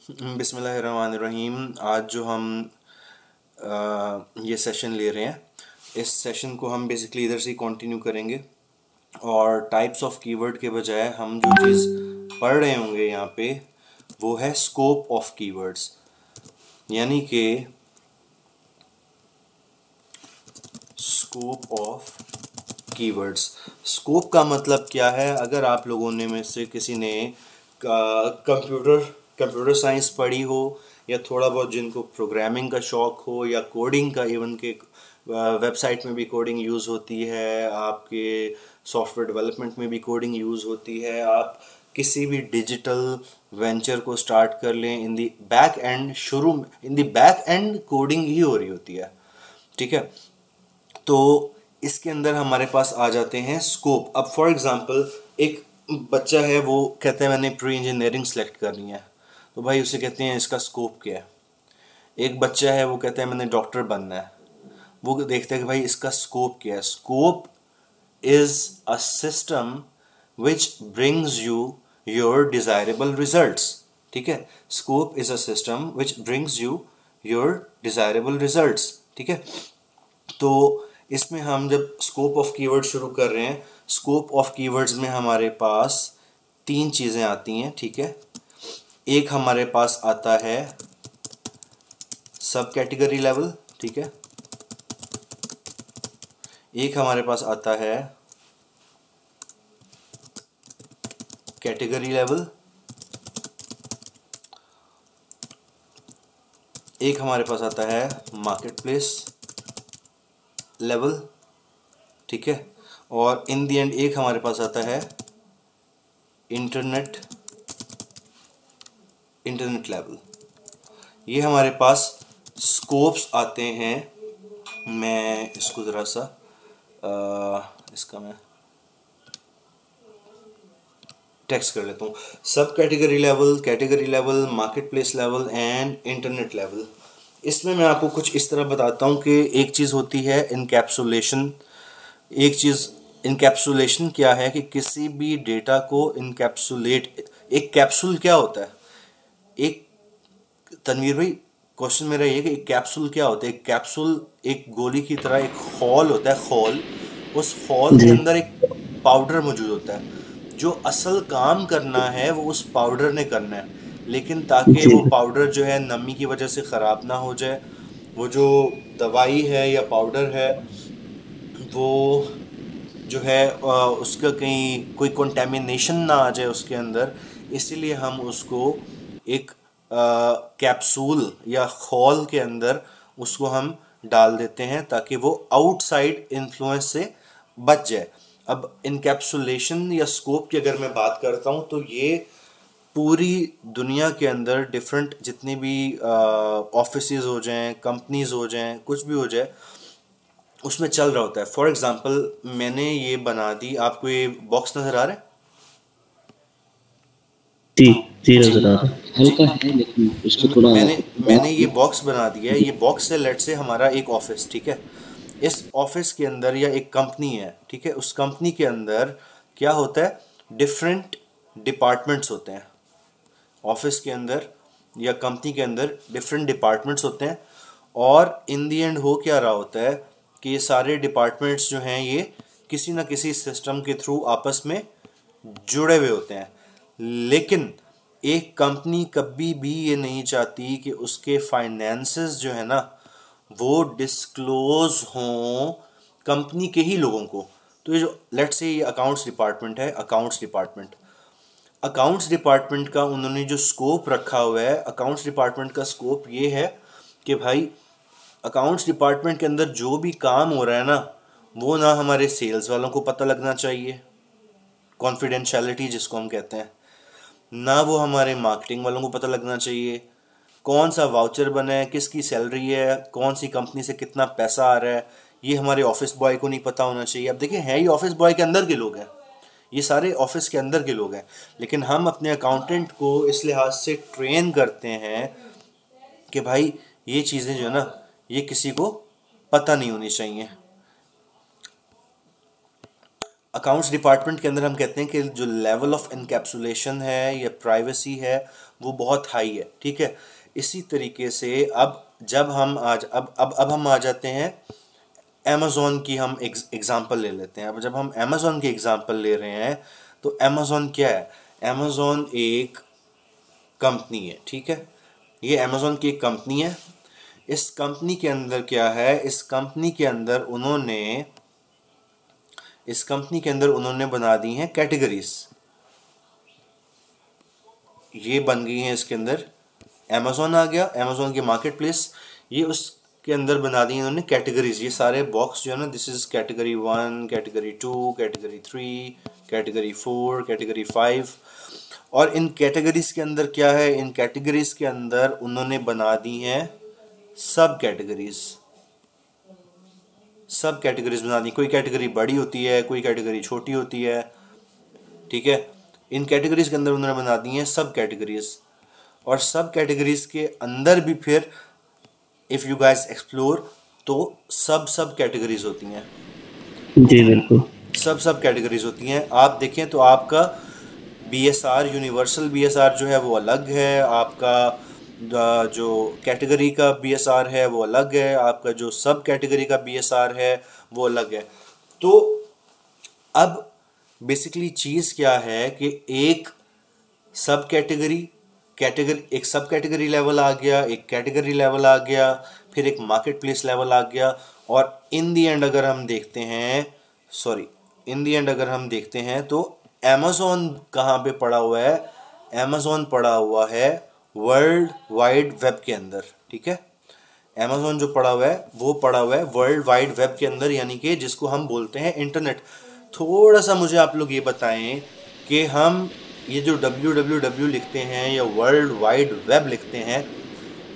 बिस्मिल्लाहिर्रहमानिर्रहीम। आज जो हम ये सेशन ले रहे हैं, इस सेशन को हम बेसिकली इधर से कंटिन्यू करेंगे और टाइप्स ऑफ कीवर्ड के बजाय हम जो चीज़ पढ़ रहे होंगे यहाँ पे वो है स्कोप ऑफ कीवर्ड्स। यानी कि स्कोप ऑफ कीवर्ड्स। स्कोप का मतलब क्या है? अगर आप लोगों ने में से किसी ने कंप्यूटर साइंस पढ़ी हो या थोड़ा बहुत जिनको प्रोग्रामिंग का शौक हो या कोडिंग का, इवन के वेबसाइट में भी कोडिंग यूज़ होती है, आपके सॉफ्टवेयर डेवलपमेंट में भी कोडिंग यूज़ होती है, आप किसी भी डिजिटल वेंचर को स्टार्ट कर लें, इन दी बैक एंड शुरू में इन दी बैक एंड कोडिंग ही हो रही होती है। ठीक है, तो इसके अंदर हमारे पास आ जाते हैं स्कोप। अब फॉर एग्जांपल एक बच्चा है, वो कहता है मैंने प्री इंजीनियरिंग सेलेक्ट करनी है, तो भाई उसे कहते हैं इसका स्कोप क्या है। एक बच्चा है, वो कहता है मैंने डॉक्टर बनना है, वो देखता है कि भाई इसका स्कोप क्या है। Scope is a system which brings you your desirable results. ठीक है, scope is a system which brings you your desirable results. ठीक है, तो इसमें हम जब स्कोप ऑफ कीवर्ड शुरू कर रहे हैं, स्कोप ऑफ कीवर्ड्स में हमारे पास तीन चीज़ें आती हैं। ठीक है, एक हमारे पास आता है सब कैटेगरी लेवल। ठीक है, एक हमारे पास आता है कैटेगरी लेवल, एक हमारे पास आता है मार्केट प्लेस लेवल। ठीक है, और इन दी एंड एक हमारे पास आता है इंटरनेट लेवल। ये हमारे पास स्कोप्स आते हैं। मैं इसको ज़रा सा इसका मैं टेक्स्ट कर लेता हूँ। सब category level, market place level and internet level. इसमें मैं आपको कुछ इस तरह बताता हूँ कि एक चीज़ होती है इनकैप्सुलेशन। इनकैप्सुलेशन क्या है कि किसी भी डेटा को इनकैप्सुलेट, एक कैप्सूल क्या होता है? एक तनवीर भाई, क्वेश्चन मेरा ये है कि एक कैप्सूल क्या होता है? एक कैप्सूल एक गोली की तरह एक हॉल होता है, हॉल। उस हॉल के जी। अंदर एक पाउडर मौजूद होता है। जो असल काम करना है वो उस पाउडर ने करना है, लेकिन ताकि जी। वो पाउडर जो है नमी की वजह से ख़राब ना हो जाए, वो जो दवाई है या पाउडर है वो जो है उसका कहीं कोई कंटेमिनेशन ना आ जाए उसके अंदर, इसीलिए हम उसको एक कैप्सूल या खौल के अंदर उसको हम डाल देते हैं ताकि वो आउटसाइड इन्फ्लुएंस से बच जाए। अब इनकैप्सुलेशन या स्कोप की अगर मैं बात करता हूँ तो ये पूरी दुनिया के अंदर डिफरेंट जितनी भी ऑफिसेज हो जाएं, कंपनीज हो जाएं, कुछ भी हो जाए, उसमें चल रहा होता है। फॉर एग्जांपल मैंने ये बना दी, आपको ये बॉक्स नज़र आ रहा है? जी। जी जी नजर आ रहा है। जी। हल्का है लेकिन उसको थोड़ा मैंने ये बॉक्स बना दिया है। ये बॉक्स है, लेट से हमारा एक ऑफिस। ठीक है, इस ऑफिस के अंदर या एक कंपनी है। ठीक है, उस कंपनी के अंदर क्या होता है? डिफरेंट डिपार्टमेंट्स होते हैं। ऑफिस के अंदर या कंपनी के अंदर डिफरेंट डिपार्टमेंट्स होते हैं, और इन दी एंड हो क्या रहा होता है कि ये सारे डिपार्टमेंट्स जो हैं ये किसी ना किसी सिस्टम के थ्रू आपस में जुड़े हुए होते हैं। लेकिन एक कंपनी कभी भी ये नहीं चाहती कि उसके फाइनेंसेस जो है ना वो डिस्क्लोज हों कंपनी के ही लोगों को। तो ये जो लेट्स से ये अकाउंट्स डिपार्टमेंट है, अकाउंट्स डिपार्टमेंट का उन्होंने जो स्कोप रखा हुआ है, अकाउंट्स डिपार्टमेंट का स्कोप ये है कि भाई अकाउंट्स डिपार्टमेंट के अंदर जो भी काम हो रहा है ना, वो ना हमारे सेल्स वालों को पता लगना चाहिए, कॉन्फिडेंशियलिटी जिसको हम कहते हैं, ना वो हमारे मार्केटिंग वालों को पता लगना चाहिए, कौन सा वाउचर बना है, किसकी सैलरी है, कौन सी कंपनी से कितना पैसा आ रहा है, ये हमारे ऑफिस बॉय को नहीं पता होना चाहिए। अब देखिए, हैं ये ऑफिस बॉय के अंदर के लोग हैं, ये सारे ऑफिस के अंदर के लोग हैं, लेकिन हम अपने अकाउंटेंट को इस लिहाज से ट्रेन करते हैं कि भाई ये चीज़ें जो है ना ये किसी को पता नहीं होनी चाहिए। अकाउंट्स डिपार्टमेंट के अंदर हम कहते हैं कि जो लेवल ऑफ इनकैप्सुलेशन है या प्राइवेसी है वो बहुत हाई है, ठीक है। इसी तरीके से अब जब हम आज अब हम आ जाते हैं अमेज़ॉन की, हम एग्जांपल ले लेते हैं। अब जब हम अमेज़ॉन की एग्जांपल ले रहे हैं तो अमेज़ॉन क्या है? अमेज़ॉन एक कंपनी है, ठीक है। ये अमेज़ॉन की एक कंपनी है। इस कंपनी के अंदर क्या है? इस कंपनी के अंदर उन्होंने बना दी हैं कैटेगरीज। ये बन गई हैं इसके अंदर, अमेज़ॉन आ गया, अमेज़ॉन की मार्केट प्लेस, ये उसके अंदर बना दी इन्होंने कैटेगरीज। ये सारे बॉक्स जो है ना, this is category 1, category 2, category 3, category 4, category 5। और इन कैटेगरीज के अंदर क्या है? इन कैटेगरीज के अंदर उन्होंने बना दी हैं सब कैटेगरीज बना दी। कोई कैटेगरी बड़ी होती है, कोई कैटेगरी छोटी होती है, ठीक है। इन कैटेगरीज के अंदर उन्होंने बना दी हैं सब कैटेगरीज, और सब कैटेगरीज के अंदर भी फिर इफ़ यू गाइस एक्सप्लोर तो सब कैटेगरीज होती हैं। जी बिल्कुल। सब कैटेगरीज होती हैं। आप देखें तो आपका BSR, यूनिवर्सल BSR जो है वो अलग है, आपका जो कैटेगरी का BSR है वो अलग है, आपका जो सब कैटेगरी का BSR है वो अलग है। तो अब बेसिकली चीज़ क्या है कि एक सब कैटेगरी लेवल आ गया, एक कैटेगरी लेवल आ गया, फिर एक मार्केट प्लेस लेवल आ गया, और इन दी एंड अगर हम देखते हैं तो अमेज़ॉन कहाँ पे पड़ा हुआ है? अमेज़ॉन पड़ा हुआ है वर्ल्ड वाइड वेब के अंदर, ठीक है। अमेज़ॉन जो पड़ा हुआ है वो पड़ा हुआ है वर्ल्ड वाइड वेब के अंदर, यानी कि जिसको हम बोलते हैं इंटरनेट। थोड़ा सा मुझे आप लोग ये बताएं कि हम ये जो www लिखते हैं या वर्ल्ड वाइड वेब लिखते हैं,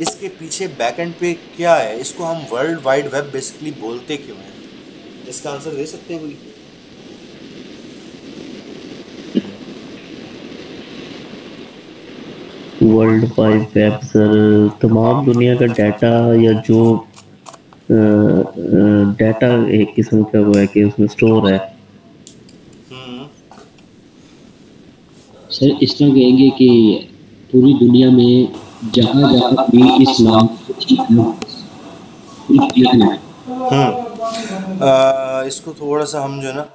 इसके पीछे बैकएंड पे क्या है? इसको हम वर्ल्ड वाइड वेब बेसिकली बोलते क्यों हैं? इसका आंसर दे सकते हैं कोई? वर्ल्ड वाइड वेब सर तमाम दुनिया का डाटा, या जो डाटा एक किस्म का वो है कि उसमें स्टोर है। सर इस तरह कहेंगे कि पूरी दुनिया में जहाँ जहाँ भी इस नाम इसको थोड़ा सा हम जो है ना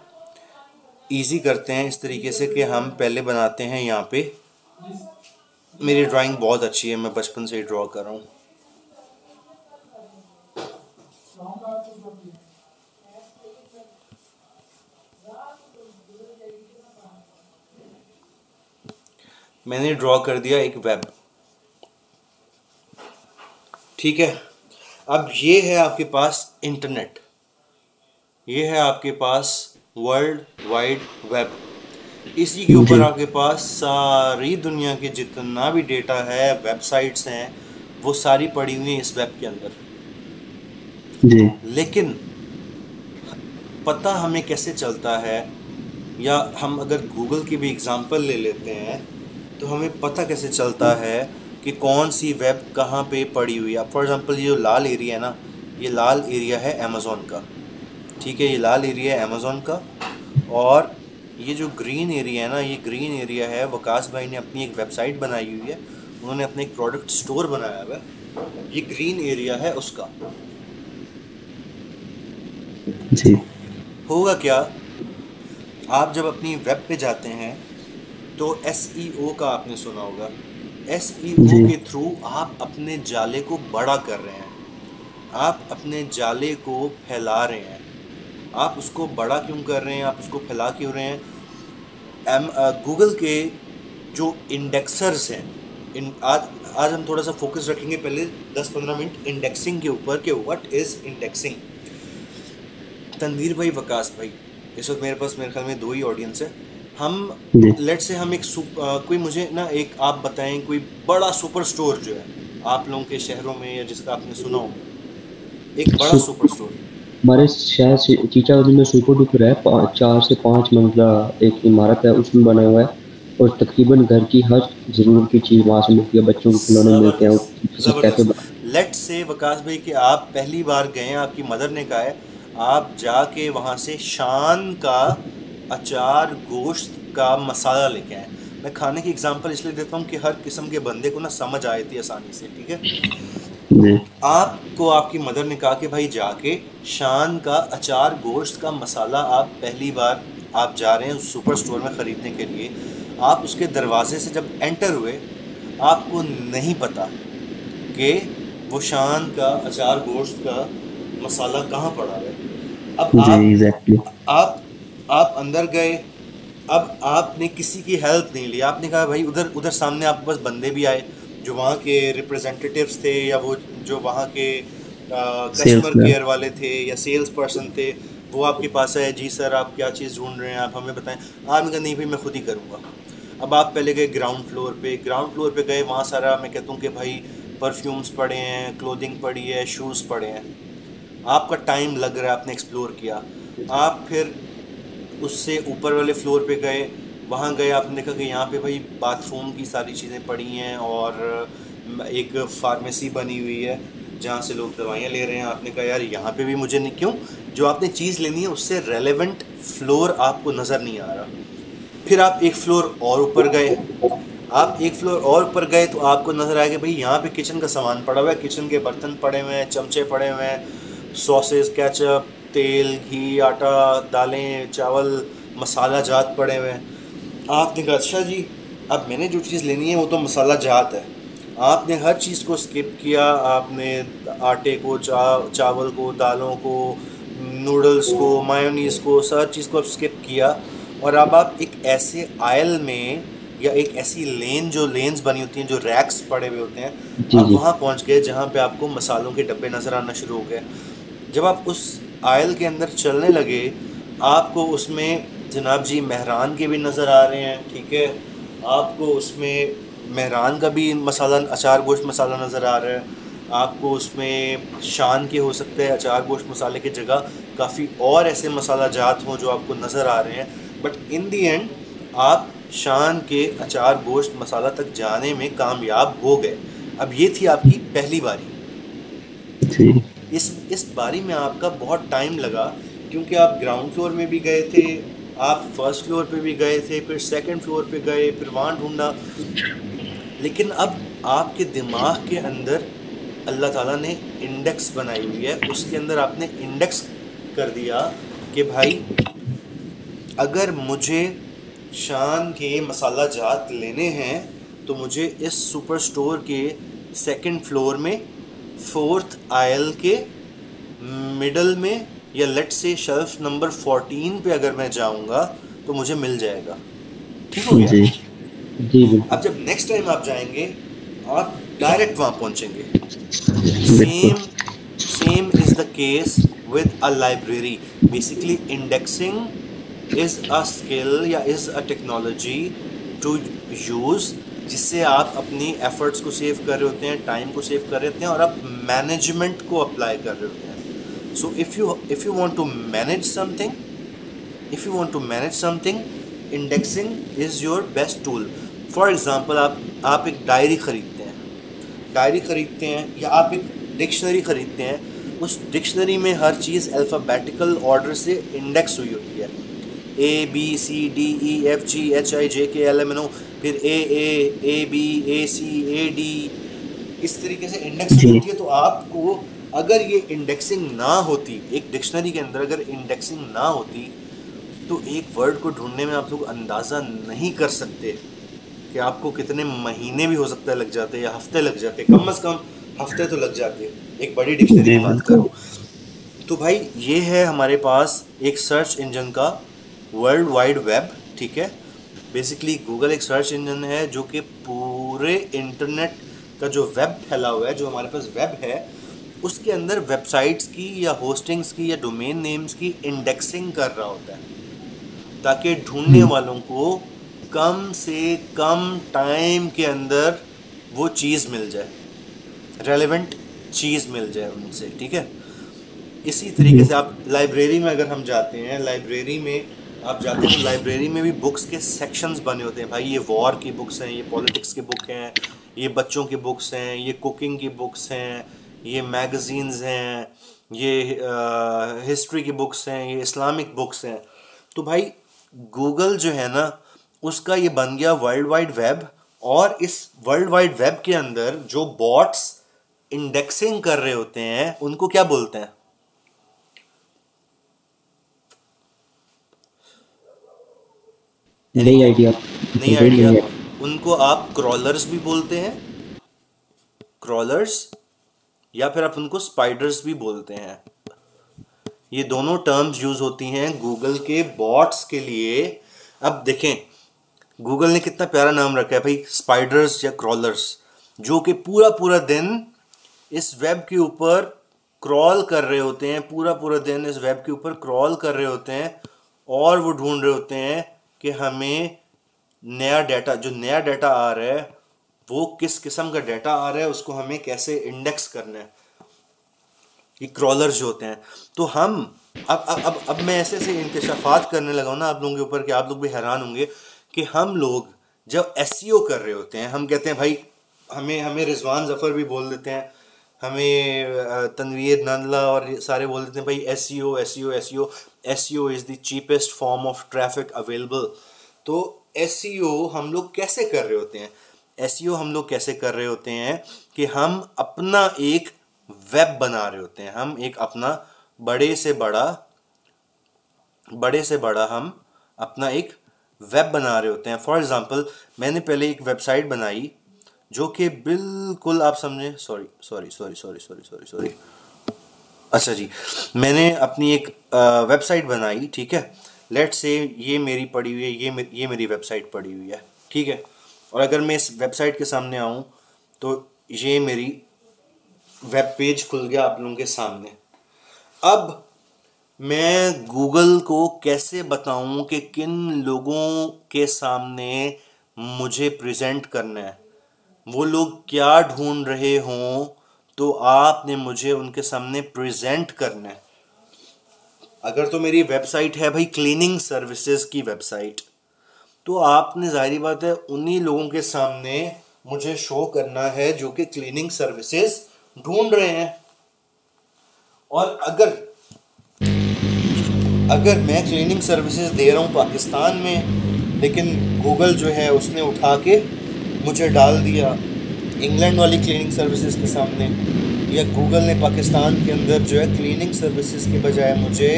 इजी करते हैं इस तरीके से कि हम पहले बनाते हैं यहाँ पे, मेरी ड्राइंग बहुत अच्छी है, मैं बचपन से ही ड्रॉ कर रहा हूँ। मैंने ड्रॉ कर दिया एक वेब, ठीक है। अब ये है आपके पास इंटरनेट, ये है आपके पास वर्ल्ड वाइड वेब। इसी के ऊपर आपके पास सारी दुनिया के जितना भी डेटा है, वेबसाइट्स हैं, वो सारी पड़ी हुई हैं इस वेब के अंदर जी। लेकिन पता हमें कैसे चलता है, या हम अगर गूगल की भी एग्जांपल ले लेते हैं तो हमें पता कैसे चलता है कि कौन सी वेब कहाँ पे पड़ी हुई है। फॉर एग्जांपल ये जो लाल एरिया है ना, ये लाल एरिया है अमेज़ॉन का, ठीक है। ये लाल एरिया है अमेज़ॉन का, और ये जो ग्रीन एरिया है ना, ये ग्रीन एरिया है वकास भाई ने अपनी एक वेबसाइट बनाई हुई है, उन्होंने अपना एक प्रोडक्ट स्टोर बनाया हुआ है, ये ग्रीन एरिया है उसका। जी। होगा क्या, आप जब अपनी वेब पे जाते हैं तो SEO का आपने सुना होगा। SEO के थ्रू आप अपने जाले को बड़ा कर रहे हैं, आप अपने जाले को फैला रहे हैं। आप उसको बड़ा क्यों कर रहे हैं, आप उसको फैला क्यों रहे हैं? गूगल के जो इंडेक्सर्स हैं, आज हम थोड़ा सा फोकस रखेंगे पहले 10-15 मिनट इंडेक्सिंग के ऊपर कि व्हाट इज़ इंडेक्सिंग। तनवीर भाई, वकास भाई, इस वक्त मेरे पास मेरे ख्याल में 2 ही ऑडियंस है। हम लेट से हम एक कोई मुझे ना एक आप बताएं कोई बड़ा सुपर स्टोर जो है आप लोगों के शहरों में या जिसका आपने सुना हो, एक बड़ा सुपर स्टोर। हमारे शहर से चीचागंज में सुपर डुपर है, 4 से 5 मंजिला एक इमारत है, उसमें बना हुआ है, और तकरीबन घर की हर जरूरत की चीज़ वहाँ से मिलती है। बच्चों को खिलौने मिलते हैं। लेट से वकास भाई कि आप पहली बार गए हैं, आपकी मदर ने कहा है, आप जाके वहाँ से शान का अचार गोश्त का मसाला लेके आए। मैं खाने की एग्जांपल इसलिए देता हूँ कि हर किस्म के बंदे को ना समझ आए थी आसानी से, ठीक है। जी आपको आपकी मदर ने कहा कि भाई जाके शान का अचार गोश्त का मसाला, आप पहली बार आप जा रहे हैं सुपर स्टोर में ख़रीदने के लिए, आप उसके दरवाजे से जब एंटर हुए, आपको नहीं पता कि वो शान का अचार गोश्त का मसाला कहाँ पड़ा है। अब जी एग्जैक्टली। आप आप अंदर गए। अब आपने किसी की हेल्प नहीं ली, आपने कहा भाई उधर उधर सामने आपके पास बंदे भी आए जो वहाँ के रिप्रेजेंटेटिव्स थे, या वो जो वहाँ के सेल्स कस्टमर में। केयर वाले थे या सेल्स पर्सन थे। वो आपके पास आए, जी सर आप क्या चीज़ ढूंढ रहे हैं, आप हमें बताएं। आपने कहा नहीं भाई मैं खुद ही करूँगा। अब आप पहले गए ग्राउंड फ्लोर पे गए, वहाँ सारा मैं कहता हूँ कि भाई परफ्यूम्स पड़े हैं, क्लोथिंग पड़ी है, शूज़ पड़े हैं। आपका टाइम लग रहा है, आपने एक्सप्लोर किया। आप फिर उससे ऊपर वाले फ्लोर पे गए, वहाँ गए, आपने देखा कि यहाँ पे भाई बाथरूम की सारी चीज़ें पड़ी हैं और एक फार्मेसी बनी हुई है जहाँ से लोग दवाइयाँ ले रहे हैं। आपने कहा यार यहाँ पे भी मुझे नहीं, क्यों, जो आपने चीज़ लेनी है उससे रेलेवेंट फ्लोर आपको नज़र नहीं आ रहा। फिर आप एक फ्लोर और ऊपर गए। आप एक फ्लोर और ऊपर गए तो आपको नज़र आया कि भाई यहाँ पे किचन का सामान पड़ा हुआ है, किचन के बर्तन पड़े हुए हैं, चमचे पड़े हुए हैं, सॉसेस, केचप, तेल, घी, आटा, दालें, चावल, मसाला जात पड़े हुए हैं। आपने कहा अच्छा जी, अब मैंने जो चीज़ लेनी है वो तो मसाला जात है। आपने हर चीज़ को स्किप किया। आपने आटे को, चावल को, दालों को, नूडल्स को, मायोनीज़ को, हर चीज़ को आप स्किप किया। और अब आप एक ऐसे आयल में या एक ऐसी लेन, जो लेन्स बनी होती हैं, जो रैक्स पड़े हुए होते हैं, जी आप जी वहाँ पहुँच गए जहाँ पे आपको मसालों के डब्बे नज़र आना शुरू हो गए। जब आप उस आयल के अंदर चलने लगे, आपको उसमें जनाब जी मेहरान के भी नज़र आ रहे हैं, ठीक है। आपको उसमें मेहरान का भी मसाला, अचार गोश्त मसाला नज़र आ रहा है। आपको उसमें शान के हो सकते हैं अचार गोश्त मसाले की जगह काफ़ी और ऐसे मसाला जात हों जो आपको नज़र आ रहे हैं। बट इन दी एंड आप शान के अचार गोश्त मसाला तक जाने में कामयाब हो गए। अब ये थी आपकी पहली बारी। जी इस बारी में आपका बहुत टाइम लगा, क्योंकि आप ग्राउंड फ्लोर में भी गए थे, आप फर्स्ट फ्लोर पे भी गए थे, फिर सेकंड फ्लोर पे गए, फिर वहाँ ढूंढा। लेकिन अब आपके दिमाग के अंदर अल्लाह ताला ने इंडेक्स बनाई हुई है, उसके अंदर आपने इंडेक्स कर दिया कि भाई अगर मुझे शान के मसाला जात लेने हैं तो मुझे इस सुपर स्टोर के सेकंड फ्लोर में फोर्थ आयल के मिडल में, या लेट से शेल्फ नंबर 14 पे अगर मैं जाऊंगा तो मुझे मिल जाएगा। ठीक हो गया। जी जी बिल्कुल। अब जब नेक्स्ट टाइम आप जाएंगे, आप डायरेक्ट वहां पहुंचेंगे। बिल्कुल same same is the case with a library. Basically indexing is a skill या is a technology to use, जिससे आप अपनी एफर्ट्स को सेव कर रहे होते हैं, टाइम को सेव कर रहे होते हैं, और आप मैनेजमेंट को अप्लाई कर रहे होते हैं। So if you want to manage something, indexing is your best tool. For example, आप एक डायरी खरीदते हैं या आप एक डिक्शनरी खरीदते हैं। उस डिक्शनरी में हर चीज़ अल्फ़ाबेटिकल ऑर्डर से इंडेक्स हुई होती है। ABCDEFGHIJKLMNO, फिर AAABACAD, इस तरीके से इंडेक्स हुई जी होती है। तो आपको, अगर ये इंडेक्सिंग ना होती, एक डिक्शनरी के अंदर अगर इंडेक्सिंग ना होती, तो एक वर्ड को ढूंढने में आप लोग अंदाज़ा नहीं कर सकते कि आपको कितने महीने भी हो सकता है लग जाते, या हफ्ते लग जाते, कम से कम हफ्ते तो लग जाते, एक बड़ी डिक्शनरी जी की बात बिल्कुल। करूँ। तो भाई ये है हमारे पास एक सर्च इंजन का वर्ल्ड वाइड वेब, ठीक है। बेसिकली गूगल एक सर्च इंजन है जो कि पूरे इंटरनेट का जो वेब फैला हुआ है, जो हमारे पास वेब है, उसके अंदर वेबसाइट्स की या होस्टिंग्स की या डोमेन नेम्स की इंडेक्सिंग कर रहा होता है, ताकि ढूंढने हम्म, वालों को कम से कम टाइम के अंदर वो चीज़ मिल जाए, रेलेवेंट चीज़ मिल जाए उनसे, ठीक है। इसी तरीके जी से आप लाइब्रेरी में अगर हम जाते हैं, लाइब्रेरी में आप जाते हैं तो लाइब्रेरी में भी बुक्स के सेक्शंस बने होते हैं। भाई ये वॉर की बुक्स हैं, ये पॉलिटिक्स की बुक हैं, ये बच्चों की बुक्स हैं, ये कुकिंग की बुक्स हैं, ये मैगज़ीन्स हैं, ये हिस्ट्री की बुक्स हैं, ये इस्लामिक बुक्स हैं। तो भाई गूगल जो है ना उसका ये बन गया वर्ल्ड वाइड वेब, और इस वर्ल्ड वाइड वेब के अंदर जो बॉट्स इंडेक्सिंग कर रहे होते हैं उनको क्या बोलते हैं? नहीं एनीथिंग? आइडिया। नहीं नहीं आइडिया? नहीं। उनको आप क्रॉलर्स भी बोलते हैं, क्रॉलर्स, या फिर आप उनको स्पाइडर्स भी बोलते हैं। ये दोनों टर्म्स यूज होती हैं गूगल के बॉट्स के लिए। अब देखें गूगल ने कितना प्यारा नाम रखा है भाई, स्पाइडर्स या क्रॉलर्स, जो कि पूरा पूरा दिन इस वेब के ऊपर क्रॉल कर रहे होते हैं, पूरा पूरा दिन इस वेब के ऊपर क्रॉल कर रहे होते हैं, और वो ढूंढ रहे होते हैं कि हमें नया डाटा, जो नया डाटा आ रहा है वो किस किस्म का डाटा आ रहा है, उसको हमें कैसे इंडेक्स करना है। ये क्रॉलर्स जो होते हैं। तो हम अब मैं ऐसे ऐसे इंकशाफात करने लगा हूं ना आप लोगों के ऊपर कि आप लोग भी हैरान होंगे कि हम लोग जब एसईओ कर रहे होते हैं, हम कहते हैं भाई, हमें हमें रिजवान जफ़र भी बोल देते हैं, हमें तनवीर नंदला और ये सारे बोल देते हैं भाई SEO SEO SEO, SEO is the cheapest form of traffic available. तो एसईओ हम लोग कैसे कर रहे होते हैं? एसईओ हम लोग कैसे कर रहे होते हैं कि हम अपना एक वेब बना रहे होते हैं, हम एक अपना बड़े से बड़ा हम अपना एक वेब बना रहे होते हैं। फॉर एग्जांपल मैंने पहले एक वेबसाइट बनाई जो कि बिल्कुल आप समझे, sorry sorry sorry sorry sorry sorry sorry, अच्छा जी, मैंने अपनी एक वेबसाइट बनाई, ठीक है। लेट्स से ये मेरी पड़ी हुई है, ये मेरी वेबसाइट पड़ी हुई है, ठीक है। और अगर मैं इस वेबसाइट के सामने आऊँ तो ये मेरी वेब पेज खुल गया आप लोगों के सामने। अब मैं गूगल को कैसे बताऊं कि किन लोगों के सामने मुझे प्रेजेंट करना है, वो लोग क्या ढूंढ रहे हों, तो आपने मुझे उनके सामने प्रेजेंट करना है। अगर तो मेरी वेबसाइट है भाई क्लीनिंग सर्विसेज की वेबसाइट, तो आपने जाहिर बात है उन्हीं लोगों के सामने मुझे शो करना है जो कि क्लीनिंग सर्विसेज ढूंढ रहे हैं। और अगर मैं क्लीनिंग सर्विसेज दे रहा हूँ पाकिस्तान में, लेकिन गूगल जो है उसने उठा के मुझे डाल दिया इंग्लैंड वाली क्लीनिंग सर्विसेज के सामने, या गूगल ने पाकिस्तान के अंदर जो है क्लीनिंग सर्विसेज के बजाय मुझे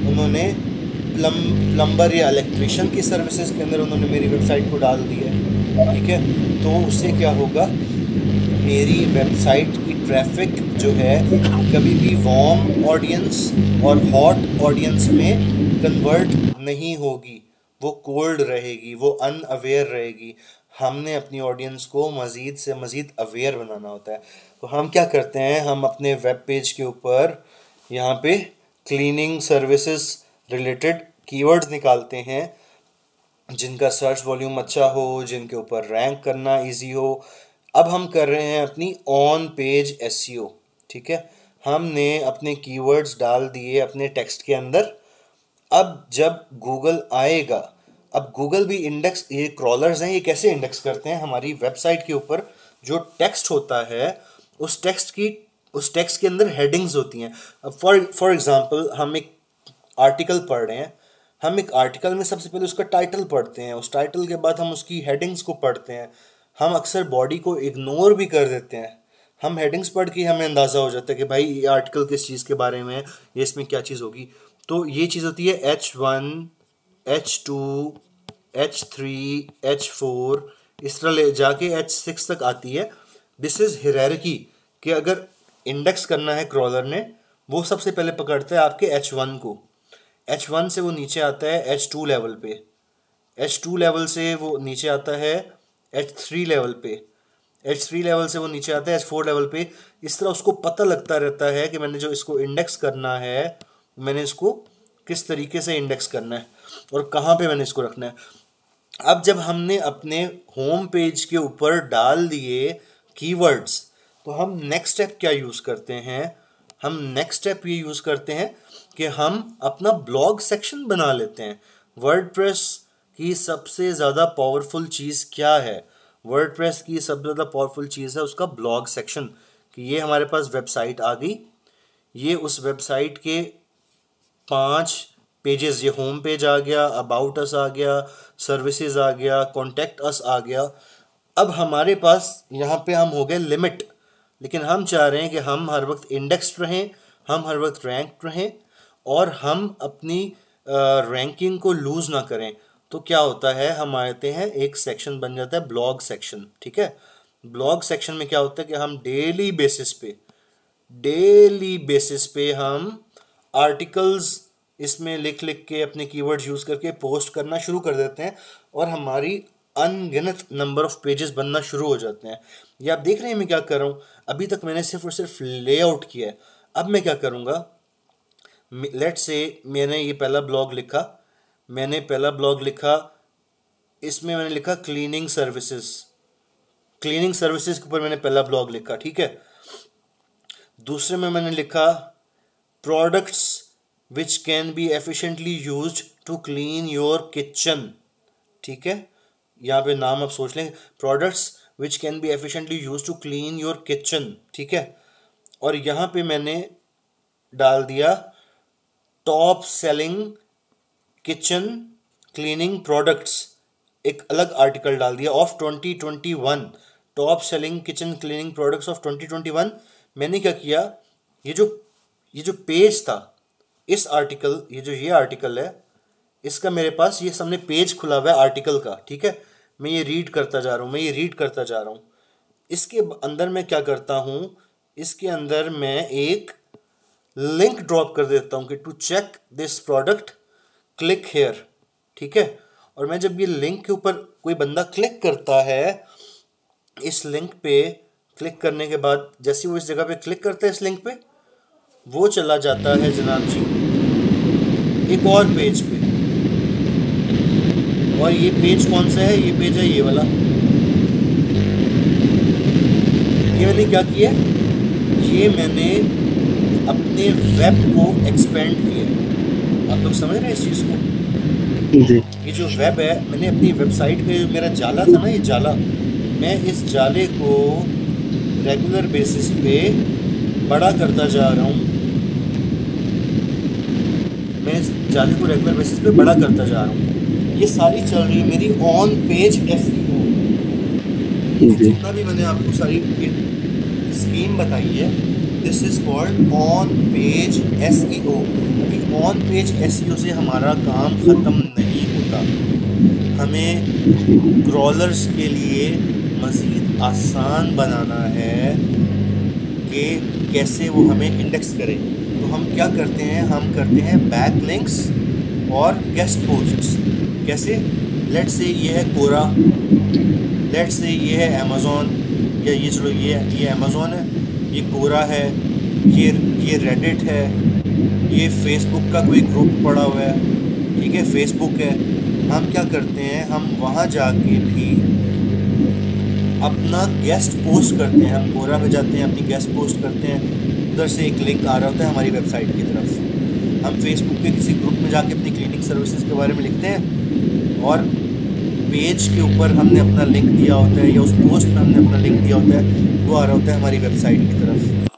उन्होंने प्लम्बर या इलेक्ट्रिशियन की सर्विसेज के अंदर उन्होंने मेरी वेबसाइट को डाल दिया, ठीक है। तो उससे क्या होगा, मेरी वेबसाइट की ट्रैफिक जो है कभी भी वार्म ऑडियंस और हॉट ऑडियंस में कन्वर्ट नहीं होगी, वो कोल्ड रहेगी, वो अनअवेयर रहेगी। हमने अपनी ऑडियंस को मज़ीद से मज़ीद अवेयर बनाना होता है। तो हम क्या करते हैं, हम अपने वेब पेज के ऊपर यहाँ पे क्लीनिंग सर्विसेज रिलेटेड कीवर्ड्स निकालते हैं जिनका सर्च वॉल्यूम अच्छा हो, जिनके ऊपर रैंक करना इजी हो। अब हम कर रहे हैं अपनी ऑन पेज एसईओ, ठीक है। हमने अपने कीवर्ड्स डाल दिए अपने टेक्स्ट के अंदर। अब जब गूगल आएगा, अब गूगल भी इंडेक्स, ये क्रॉलर्स हैं, ये कैसे इंडेक्स करते हैं हमारी वेबसाइट के ऊपर जो टेक्स्ट होता है, उस टेक्स्ट के अंदर हेडिंग्स होती हैं। अब फॉर एग्जांपल हम एक आर्टिकल पढ़ रहे हैं, हम एक आर्टिकल में सबसे पहले उसका टाइटल पढ़ते हैं, उस टाइटल के बाद हम उसकी हेडिंग्स को पढ़ते हैं। हम अक्सर बॉडी को इग्नोर भी कर देते हैं, हम हेडिंग्स पढ़ के हमें अंदाज़ा हो जाता है कि भाई ये आर्टिकल किस चीज़ के बारे में है, ये इसमें क्या चीज़ होगी। तो ये चीज़ होती है H1, H2, H3, H4, इस तरह ले जाके H6 तक आती है। दिस इज़ हियरार्की कि अगर इंडेक्स करना है क्रॉलर ने, वो सबसे पहले पकड़ता है आपके H1 को, H1 से वो नीचे आता है H2 लेवल पे, H2 लेवल से वो नीचे आता है H3 लेवल पे, H3 लेवल से वो नीचे आता है H4 लेवल पे। इस तरह उसको पता लगता रहता है कि मैंने जो इसको इंडेक्स करना है, मैंने इसको किस तरीके से इंडेक्स करना है और कहाँ पे मैंने इसको रखना है। अब जब हमने अपने होम पेज के ऊपर डाल दिए कीवर्ड्स, तो हम नेक्स्ट स्टेप क्या यूज़ करते हैं, हम नेक्स्ट स्टेप ये यूज़ करते हैं कि हम अपना ब्लॉग सेक्शन बना लेते हैं। वर्डप्रेस की सबसे ज़्यादा पावरफुल चीज़ क्या है, वर्डप्रेस की सबसे ज़्यादा पावरफुल चीज़ है उसका ब्लॉग सेक्शन। कि ये हमारे पास वेबसाइट आ गई, ये उस वेबसाइट के 5 पेजेस, ये होम पेज आ गया, अबाउट अस आ गया, सर्विसेज आ गया, कॉन्टेक्ट अस आ गया। अब हमारे पास यहाँ पे हम हो गए लिमिट, लेकिन हम चाह रहे हैं कि हम हर वक्त इंडेक्स्ड रहें, हम हर वक्त रैंक्ड रहें, और हम अपनी रैंकिंग को लूज़ ना करें। तो क्या होता है, हम आते हैं एक सेक्शन बन जाता है ब्लॉग सेक्शन, ठीक है। ब्लॉग सेक्शन में क्या होता है कि हम डेली बेसिस पे हम आर्टिकल्स इसमें लिख लिख के अपने कीवर्ड्स यूज़ करके पोस्ट करना शुरू कर देते हैं, और हमारी अनगिनत नंबर ऑफ पेजेस बनना शुरू हो जाते हैं। ये आप देख रहे हैं मैं क्या कर रहा हूँ, अभी तक मैंने सिर्फ और सिर्फ लेआउट किया है। अब मैं क्या करूँगा, लेट्स से मैंने ये पहला ब्लॉग लिखा, इसमें मैंने लिखा क्लीनिंग सर्विसेज के ऊपर मैंने पहला ब्लॉग लिखा, ठीक है। दूसरे में मैंने लिखा products which can be efficiently used to clean your kitchen, ठीक है। यहाँ पे नाम आप सोच लें, products which can be efficiently used to clean your kitchen, ठीक है। और यहाँ पे मैंने डाल दिया top selling kitchen cleaning products, एक अलग आर्टिकल डाल दिया of 2021, top selling kitchen cleaning products of 2021। मैंने क्या किया, ये जो पेज था इस आर्टिकल, ये आर्टिकल है, इसका मेरे पास ये सामने पेज खुला हुआ है आर्टिकल का, ठीक है। मैं ये रीड करता जा रहा हूँ, इसके अंदर मैं क्या करता हूँ, इसके अंदर मैं एक लिंक ड्रॉप कर देता हूँ कि to check this product click here, ठीक है। और मैं जब ये लिंक के ऊपर कोई बंदा क्लिक करता है, इस लिंक पे क्लिक करने के बाद जैसे वो इस जगह पे क्लिक करता है इस लिंक पे, वो चला जाता है जनाब जी एक और पेज पे। और ये पेज कौन सा है, ये पेज है ये वाला। ये मैंने क्या किया, ये मैंने अपने वेब को एक्सपेंड किया। आप लोग समझ रहे हैं इस चीज़ को? जी। ये जो वेब है, मैंने अपनी वेबसाइट पे मेरा जाला था ना, ये जाला, मैं इस जाले को रेगुलर बेसिस पे बड़ा करता जा रहा हूँ। ये सारी चल रही है मेरी ऑन पेज एसईओ। जितना भी मैंने आपको सारी स्कीम बताई है, this is called on page SEO. अभी ऑन पेज एसईओ से हमारा काम ख़त्म नहीं होता, हमें क्रॉलर्स के लिए मज़ीद आसान बनाना है कि कैसे वो हमें इंडेक्स करें। तो हम क्या करते हैं, हम करते हैं बैक लिंक्स और गेस्ट पोस्ट्स। कैसे, लेट्स से ये है कोरा, लेट्स से ये है अमेज़ॉन, या ये चलो ये अमेज़ॉन है, ये कोरा है, ये रेडिट है, ये फेसबुक का कोई ग्रुप पड़ा हुआ है, ठीक है, फेसबुक है। हम क्या करते हैं, हम वहाँ जाके भी अपना गेस्ट पोस्ट करते हैं। हम कोरा पे जाते हैं, अपनी गेस्ट पोस्ट करते हैं, उधर से एक लिंक आ रहा होता है हमारी वेबसाइट की तरफ। हम फेसबुक पे किसी ग्रुप में जाके अपनी क्लीनिंग सर्विसेज के बारे में लिखते हैं, और पेज के ऊपर हमने अपना लिंक दिया होता है, या उस पोस्ट में हमने अपना लिंक दिया होता है, वो आ रहा होता है हमारी वेबसाइट की तरफ।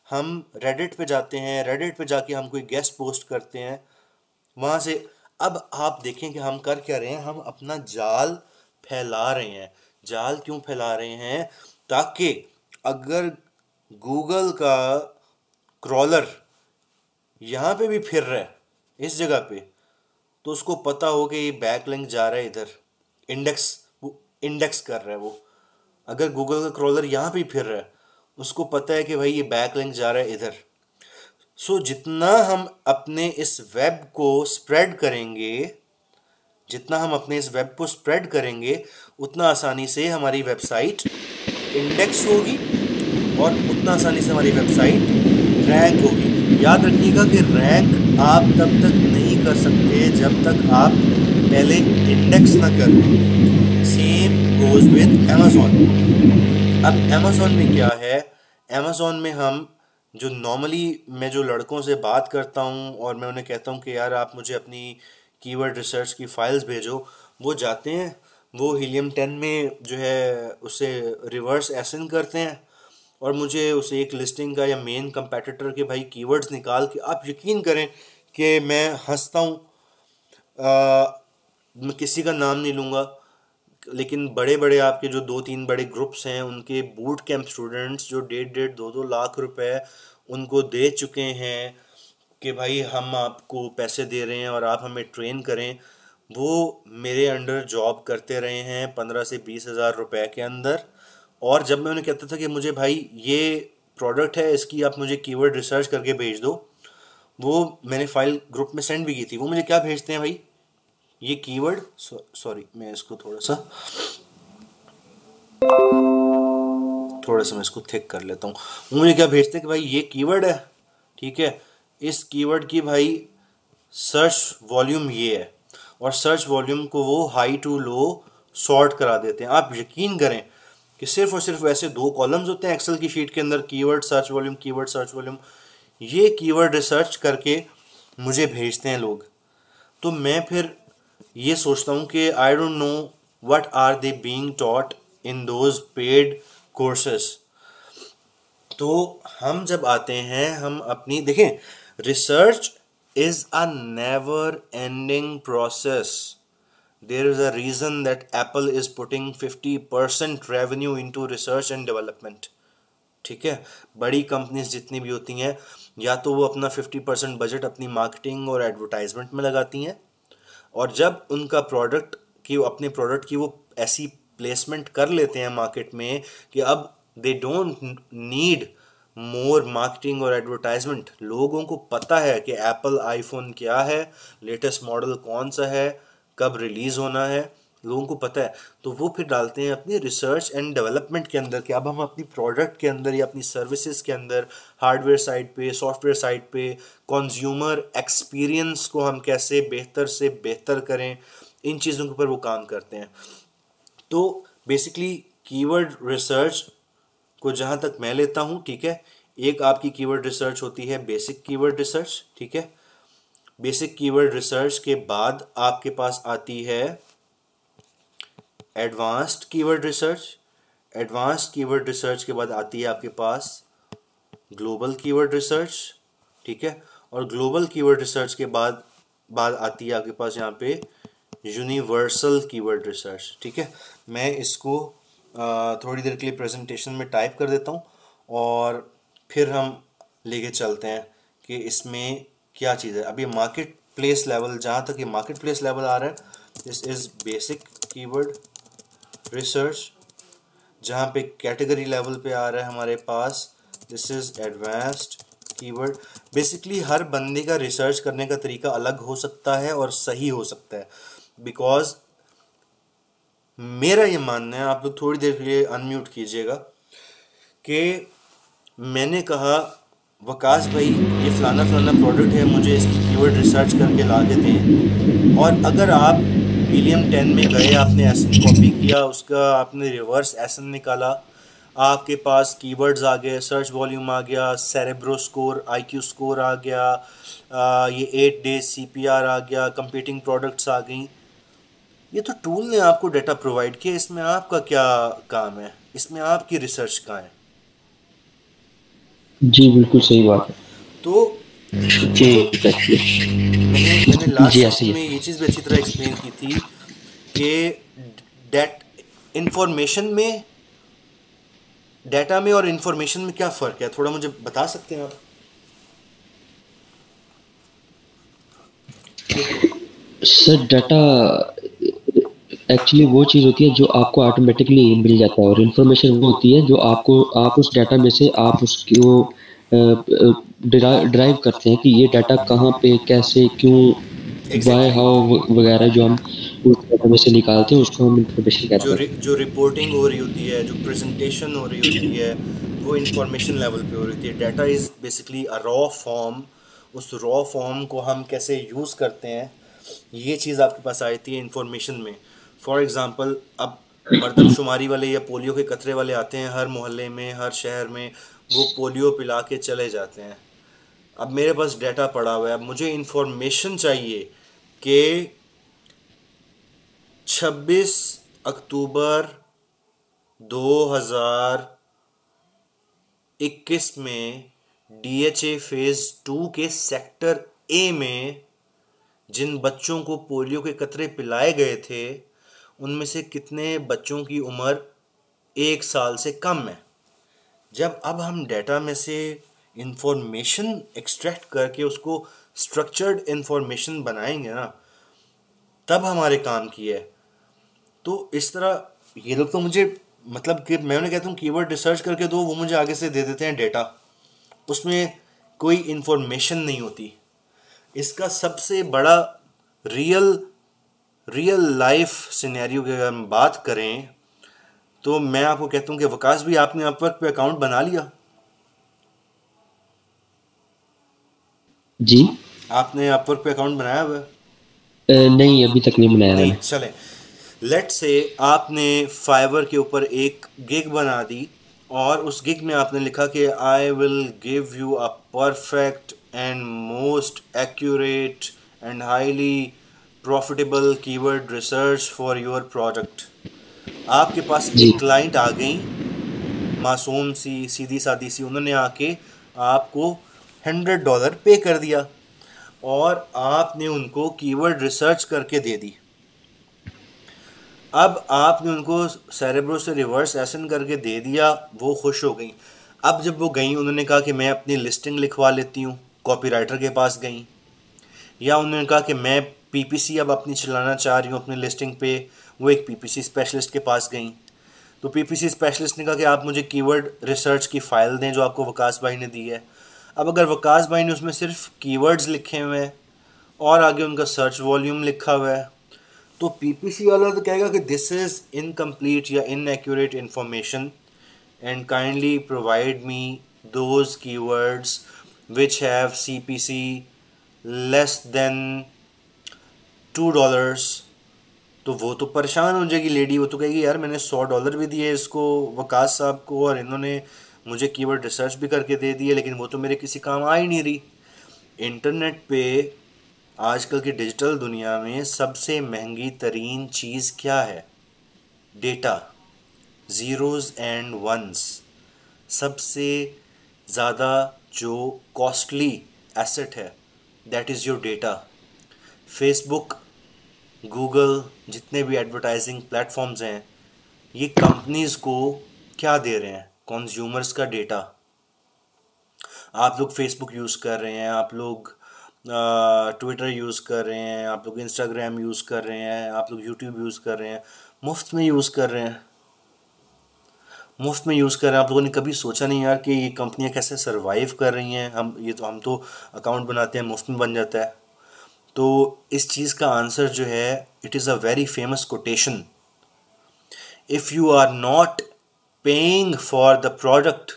हम रेडिट पे जाते हैं, रेडिट पे जाके हम कोई गेस्ट पोस्ट करते हैं वहाँ से। अब आप देखें कि हम कर क्या रहे हैं, हम अपना जाल फैला रहे हैं। जाल क्यों फैला रहे हैं, ताकि अगर गूगल का क्रॉलर यहाँ पे भी फिर रहा है इस जगह पे, तो उसको पता हो कि ये बैक लिंक जा रहा है इधर, इंडेक्स कर रहा है वो। अगर गूगल का क्रॉलर यहाँ पे फिर रहा है, उसको पता है कि भाई ये बैक लिंक जा रहा है इधर। सो जितना हम अपने इस वेब को स्प्रेड करेंगे, उतना आसानी से हमारी वेबसाइट इंडेक्स होगी, और उतना आसानी से हमारी वेबसाइट रैंक होगी। याद रखिएगा कि रैंक आप तब तक नहीं कर सकते जब तक आप पहले इंडेक्स ना करें। Same goes with Amazon. अब अमेज़ॉन में क्या है, अमेज़ॉन में हम जो नॉर्मली मैं जो लड़कों से बात करता हूँ और मैं उन्हें कहता हूँ कि यार आप मुझे अपनी कीवर्ड रिसर्च की फ़ाइल्स भेजो, वो जाते हैं, वो हीलियम 10 में जो है उसे रिवर्स एसिन करते हैं, और मुझे उसे एक लिस्टिंग का या मेन कंपेटिटर के भाई कीवर्ड्स निकाल के, आप यकीन करें कि मैं हंसता हूँ, मैं किसी का नाम नहीं लूँगा, लेकिन बड़े बड़े आपके जो 2-3 बड़े ग्रुप्स हैं उनके बूट कैंप स्टूडेंट्स जो 1.5 2-2 लाख रुपए उनको दे चुके हैं कि भाई हम आपको पैसे दे रहे हैं और आप हमें ट्रेन करें, वो मेरे अंडर जॉब करते रहे हैं 15 से 20 हज़ार रुपए के अंदर। और जब मैं उन्हें कहता था कि मुझे भाई ये प्रोडक्ट है, इसकी आप मुझे कीवर्ड रिसर्च करके भेज दो, वो मैंने फाइल ग्रुप में सेंड भी की थी, वो मुझे क्या भेजते हैं भाई, ये कीवर्ड, सॉरी मैं इसको थोड़ा सा मैं इसको थिक कर लेता हूँ। वो मुझे क्या भेजते हैं कि भाई ये कीवर्ड है, ठीक है, इस कीवर्ड की भाई सर्च वॉल्यूम ये है, और सर्च वॉल्यूम को वो हाई टू लो सॉर्ट करा देते हैं। आप यकीन करें कि सिर्फ और सिर्फ वैसे 2 कॉलम्स होते हैं एक्सेल की शीट के अंदर, keyword search volume, keyword search volume, ये कीवर्ड रिसर्च करके मुझे भेजते हैं लोग। तो मैं फिर ये सोचता हूँ कि I don't know what are they being taught in those paid courses. तो हम जब आते हैं, हम अपनी देखें, research is a never ending process. There is a reason that Apple is putting 50% revenue into research and development, ठीक है। बड़ी कंपनीज जितनी भी होती हैं, या तो वो अपना 50% बजट अपनी मार्केटिंग और एडवर्टाइजमेंट में लगाती हैं, और जब उनका प्रोडक्ट की, अपने प्रोडक्ट की वो ऐसी प्लेसमेंट कर लेते हैं मार्केट में कि अब they don't need more marketing और एडवर्टाइजमेंट, लोगों को पता है कि एप्पल आईफोन क्या है, लेटेस्ट मॉडल कौन सा है, कब रिलीज़ होना है, लोगों को पता है, तो वो फिर डालते हैं अपनी रिसर्च एंड डेवलपमेंट के अंदर कि अब हम अपनी प्रोडक्ट के अंदर या अपनी सर्विसेज के अंदर, हार्डवेयर साइड पे, सॉफ्टवेयर साइड पे, कंज्यूमर एक्सपीरियंस को हम कैसे बेहतर से बेहतर करें, इन चीज़ों के ऊपर वो काम करते हैं। तो बेसिकली कीवर्ड रिसर्च को जहाँ तक मैं लेता हूँ, ठीक है, एक आपकी कीवर्ड रिसर्च होती है बेसिक कीवर्ड रिसर्च, ठीक है। बेसिक कीवर्ड रिसर्च के बाद आपके पास आती है advanced keyword research, advanced keyword research के बाद आती है आपके पास ग्लोबल कीवर्ड रिसर्च, ठीक है, और ग्लोबल कीवर्ड रिसर्च के बाद बाद आती है आपके पास यहाँ पे यूनिवर्सल कीवर्ड रिसर्च, ठीक है। मैं इसको थोड़ी देर के लिए प्रेजेंटेशन में टाइप कर देता हूँ और फिर हम लेके चलते हैं कि इसमें क्या चीज़ है। अभी मार्केट प्लेस लेवल, जहाँ तक ये मार्केट प्लेस लेवल आ रहा है, this is basic keyword research. जहाँ पे कैटेगरी लेवल पे आ रहा है हमारे पास, this is advanced keyword. Basically हर बंदे का रिसर्च करने का तरीका अलग हो सकता है और सही हो सकता है, बिकॉज मेरा ये मानना है, आप लोग थोड़ी देर के लिए अनम्यूट कीजिएगा, कि मैंने कहा वकास भाई ये फलाना फलाना प्रोडक्ट है, मुझे इसकी कीवर्ड रिसर्च करके ला के दें, और अगर आप Helium 10 में गए, आपने एसन कॉपी किया, उसका आपने रिवर्स एसन निकाला, आपके पास कीवर्ड्स आ गए, सर्च वॉल्यूम आ गया, सेरेब्रो स्कोर, IQ स्कोर आ गया, ये 8 डेज CPR आ गया, कंपीटिंग प्रोडक्ट्स आ गई, ये तो टूल ने आपको डाटा प्रोवाइड किया, इसमें आपका क्या काम है, इसमें आपकी रिसर्च कहाँ है। जी बिल्कुल सही बात है। तो एग्जैक्टली। मैंने लास्ट जी ऐसे सेशन ही में है। ये चीज़ भी अच्छी तरह एक्सप्लेन की थी कि डेट इंफॉर्मेशन में, डाटा में और इंफॉर्मेशन में क्या फ़र्क है, थोड़ा मुझे बता सकते हैं आप। सर डाटा एक्चुअली वो चीज़ होती है जो आपको ऑटोमेटिकली मिल जाता है, और इन्फॉर्मेशन वो होती है जो आपको, आप उस डाटा में से आप उसको ड्राइव करते हैं कि ये डाटा कहाँ पे, कैसे, क्यों, वाई, एग्जैक्टली हाउ वगैरह जो हम उस डाटा में से निकालते हैं उसको हम इन्फॉर्मेशन कहते हैं। जो रिपोर्टिंग हो रही होती है, जो प्रेजेंटेशन हो रही होती है, वो इंफॉर्मेशन लेवल पे हो रही होती है। Data is basically a raw form, उस रॉ फॉर्म को हम कैसे यूज़ करते हैं, ये चीज़ आपके पास आई थी इंफॉर्मेशन में। फॉर एग्ज़ाम्पल, अब मर्दमशुमारी वाले या पोलियो के कतरे वाले आते हैं हर मोहल्ले में, हर शहर में, वो पोलियो पिला के चले जाते हैं। अब मेरे पास डाटा पड़ा हुआ है, अब मुझे इंफॉर्मेशन चाहिए कि 26 अक्टूबर 2021 में DHA फेज़ 2 के सेक्टर ए में जिन बच्चों को पोलियो के कतरे पिलाए गए थे उनमें से कितने बच्चों की उम्र 1 साल से कम है। जब अब हम डेटा में से इंफॉर्मेशन एक्सट्रैक्ट करके उसको स्ट्रक्चर्ड इंफॉर्मेशन बनाएंगे ना, तब हमारे काम की है। तो इस तरह ये लोग तो मुझे मतलब कि मैं उन्हें कहता हूँ कीवर्ड रिसर्च करके दो, वो मुझे आगे से दे देते हैं डेटा, उसमें कोई इंफॉर्मेशन नहीं होती। इसका सबसे बड़ा रियल रियल लाइफ सिनेरियो की अगर हम बात करें तो मैं आपको कहता हूँ कि वकास भी आपने अपवर्क पे अकाउंट बना लिया? जी। आपने अपवर्क पे अकाउंट बनाया हुआ है? नहीं, अभी तक नहीं बनाया नहीं, मैंने। चलें, लेट से आपने फाइवर के ऊपर एक गिग बना दी और उस गिग में आपने लिखा कि I will give you a perfect and most accurate and highly profitable keyword research for your product. आपके पास जी। एक क्लाइंट आ गई, मासूम सी सीधी सादी सी, उन्होंने आके आपको $100 पे कर दिया और आपने उनको कीवर्ड रिसर्च करके दे दी। अब आपने उनको सेरेब्रो से रिवर्स एसन करके दे दिया, वो खुश हो गई। अब जब वो गई, उन्होंने कहा कि मैं अपनी लिस्टिंग लिखवा लेती हूँ, कॉपीराइटर के पास गई, या उन्होंने कहा कि मैं पीपीसी अब अपनी चलाना चाह रही हूँ अपनी लिस्टिंग पे, वो एक पीपीसी स्पेशलिस्ट के पास गई। तो पीपीसी स्पेशलिस्ट ने कहा कि आप मुझे कीवर्ड रिसर्च की फ़ाइल दें जो आपको वकास भाई ने दी है। अब अगर वकास भाई ने उसमें सिर्फ कीवर्ड्स लिखे हुए हैं और आगे उनका सर्च वॉल्यूम लिखा हुआ है, तो पीपीसी वाला तो कहेगा कि दिस इज़ इनकम्प्लीट या inaccurate information and kindly provide me those keywords which have CPC less than $2। तो वो तो परेशान हो जाएगी लेडी, वो तो कहेगी यार मैंने $100 भी दिए इसको वकास साहब को और इन्होंने मुझे कीवर्ड रिसर्च भी करके दे दिए, लेकिन वो तो मेरे किसी काम आ ही नहीं रही। इंटरनेट पे आजकल की डिजिटल दुनिया में सबसे महंगी तरीन चीज़ क्या है? Data, zeros and ones. सबसे ज़्यादा जो कॉस्टली एसेट है that is your data. Facebook, Google, जितने भी एडवर्टाइजिंग प्लेटफॉर्म्स हैं, ये कंपनीज़ को क्या दे रहे हैं? कंज्यूमर्स का डेटा। आप लोग फेसबुक यूज़ कर रहे हैं, आप लोग ट्विटर यूज़ कर रहे हैं, आप लोग इंस्टाग्राम यूज़ कर रहे हैं, आप लोग यूट्यूब यूज़ कर रहे हैं, मुफ्त में यूज़ कर रहे हैं, मुफ्त में यूज़ कर रहे हैं। आप लोगों ने कभी सोचा नहीं यार कि ये कंपनियां कैसे सरवाइव कर रही हैं? हम तो अकाउंट बनाते हैं, मुफ्त में बन जाता है। तो इस चीज़ का आंसर जो है, it is a very famous quotation, if you are not paying for the product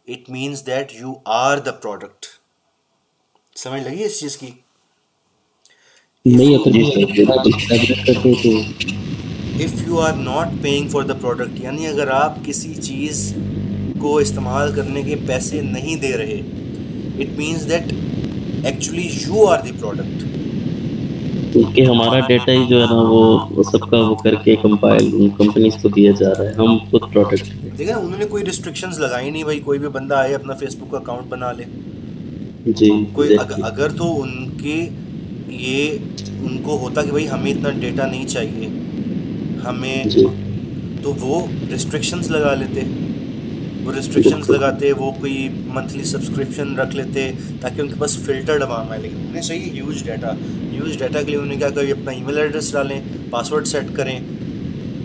it means that you are the product. समझ लगी इस चीज़ की? नहीं, अगर एग्रीमेंट करते तो। If you are not paying for the product, यानी अगर आप किसी चीज़ को इस्तेमाल करने के पैसे नहीं दे रहे, it means that actually you are the product. क्योंकि हमारा डेटा ही जो है ना वो सबका वो करके कंपाइल उन कंपनीज को दिया जा रहा है, हम खुद प्रोडक्ट हैं। देखा, उन्होंने कोई रिस्ट्रिक्शंस लगाई नहीं भाई, कोई भी बंदा आए अपना फेसबुक अकाउंट बना ले। जी, कोई एग्जैक्टली। अगर तो उनके ये उनको होता कि भाई हमें इतना डेटा नहीं चाहिए हमें, जी। तो वो रिस्ट्रिक्शंस लगा लेते, वो रिस्ट्रिक्शंस बिल्कुल। लगाते, वो कोई मंथली सब्सक्रिप्शन रख लेते ताकि उनके पास फ़िल्टर्ड अवाम है। लेकिन उन्हें चाहिए ह्यूज डेटा के लिए उन्हें क्या करें, अपना ईमेल एड्रेस डालें, पासवर्ड सेट करें,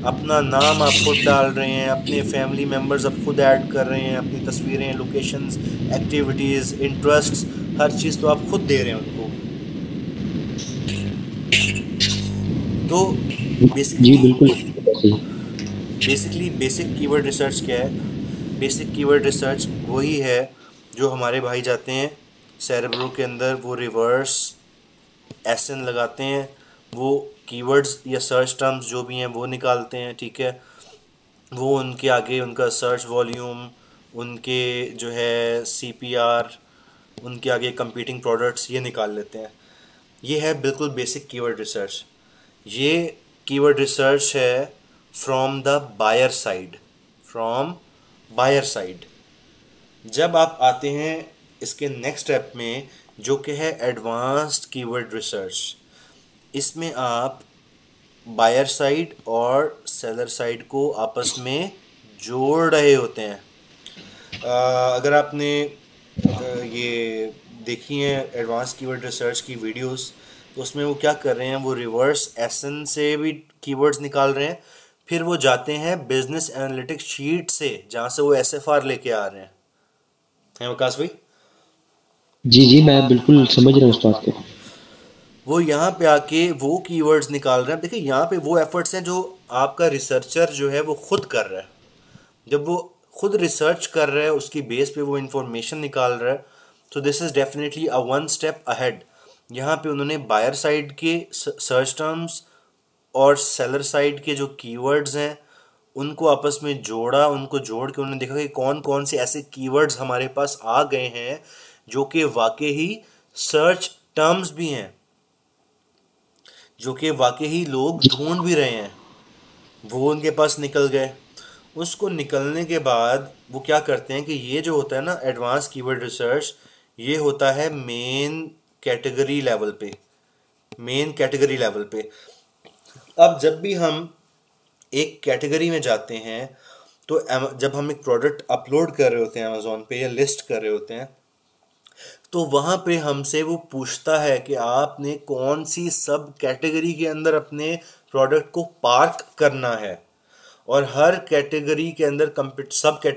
अपना नाम आप खुद डाल रहे हैं, अपने फैमिली मेम्बर्स आप खुद ऐड कर रहे हैं, अपनी तस्वीरें, लोकेशंस, एक्टिविटीज़, इंटरेस्ट्स, हर चीज़ तो आप खुद दे रहे हैं उनको। तो जी, बेसिकली बिल्कुल सही। बेसिक कीवर्ड रिसर्च क्या है? बेसिक कीवर्ड रिसर्च वही है जो हमारे भाई जाते हैं सेरेब्रो के अंदर, वो रिवर्स एसन लगाते हैं, वो कीवर्ड्स या सर्च टर्म्स जो भी हैं वो निकालते हैं, ठीक है। वो उनके आगे उनका सर्च वॉल्यूम, उनके जो है सीपीआर, उनके आगे कंपीटिंग प्रोडक्ट्स ये निकाल लेते हैं। ये है बिल्कुल बेसिक कीवर्ड रिसर्च। ये कीवर्ड रिसर्च है from the buyer side, from buyer side. जब आप आते हैं इसके नेक्स्ट स्टेप में जो कि है एडवांस्ड कीवर्ड रिसर्च। इसमें आप बायर साइड और सेलर साइड को आपस में जोड़ रहे होते हैं। अगर आपने ये देखी है एडवांस कीवर्ड रिसर्च की वीडियोस, तो उसमें वो क्या कर रहे हैं, वो रिवर्स एसन से भी कीवर्ड्स निकाल रहे हैं, फिर वो जाते हैं बिजनेस एनालिटिक्स शीट से जहाँ से वो एसएफआर लेके आ रहे हैं वकास भाई। जी जी, मैं बिल्कुल समझ रहा हूँ उस बात को। वो यहाँ पे आके वो कीवर्ड्स निकाल रहे हैं। देखिए यहाँ पे वो एफर्ट्स हैं जो आपका रिसर्चर जो है वो खुद कर रहा है। जब वो खुद रिसर्च कर रहा है उसकी बेस पे वो इंफॉर्मेशन निकाल रहा है, तो this is definitely a one step ahead. यहाँ पे उन्होंने बायर साइड के सर्च टर्म्स और सेलर साइड के जो कीवर्ड्स हैं उनको आपस में जोड़ा, उनको जोड़ के उन्होंने देखा कि कौन कौन से ऐसे कीवर्ड्स हमारे पास आ गए हैं जो कि वाकई ही सर्च टर्म्स भी हैं, जो कि वाकई ही लोग ढूंढ भी रहे हैं, वो उनके पास निकल गए। उसको निकलने के बाद वो क्या करते हैं कि ये जो होता है ना एडवांस कीवर्ड रिसर्च, ये होता है मेन कैटेगरी लेवल पे। मेन कैटेगरी लेवल पे अब जब भी हम एक कैटेगरी में जाते हैं, तो जब हम एक प्रोडक्ट अपलोड कर रहे होते हैं अमेज़ोन पे या लिस्ट कर रहे होते हैं, तो वहाँ पे हमसे वो पूछता है कि आपने कौन सी सब कैटेगरी के अंदर अपने प्रोडक्ट को पार्क करना है। और हर कैटेगरी के अंदर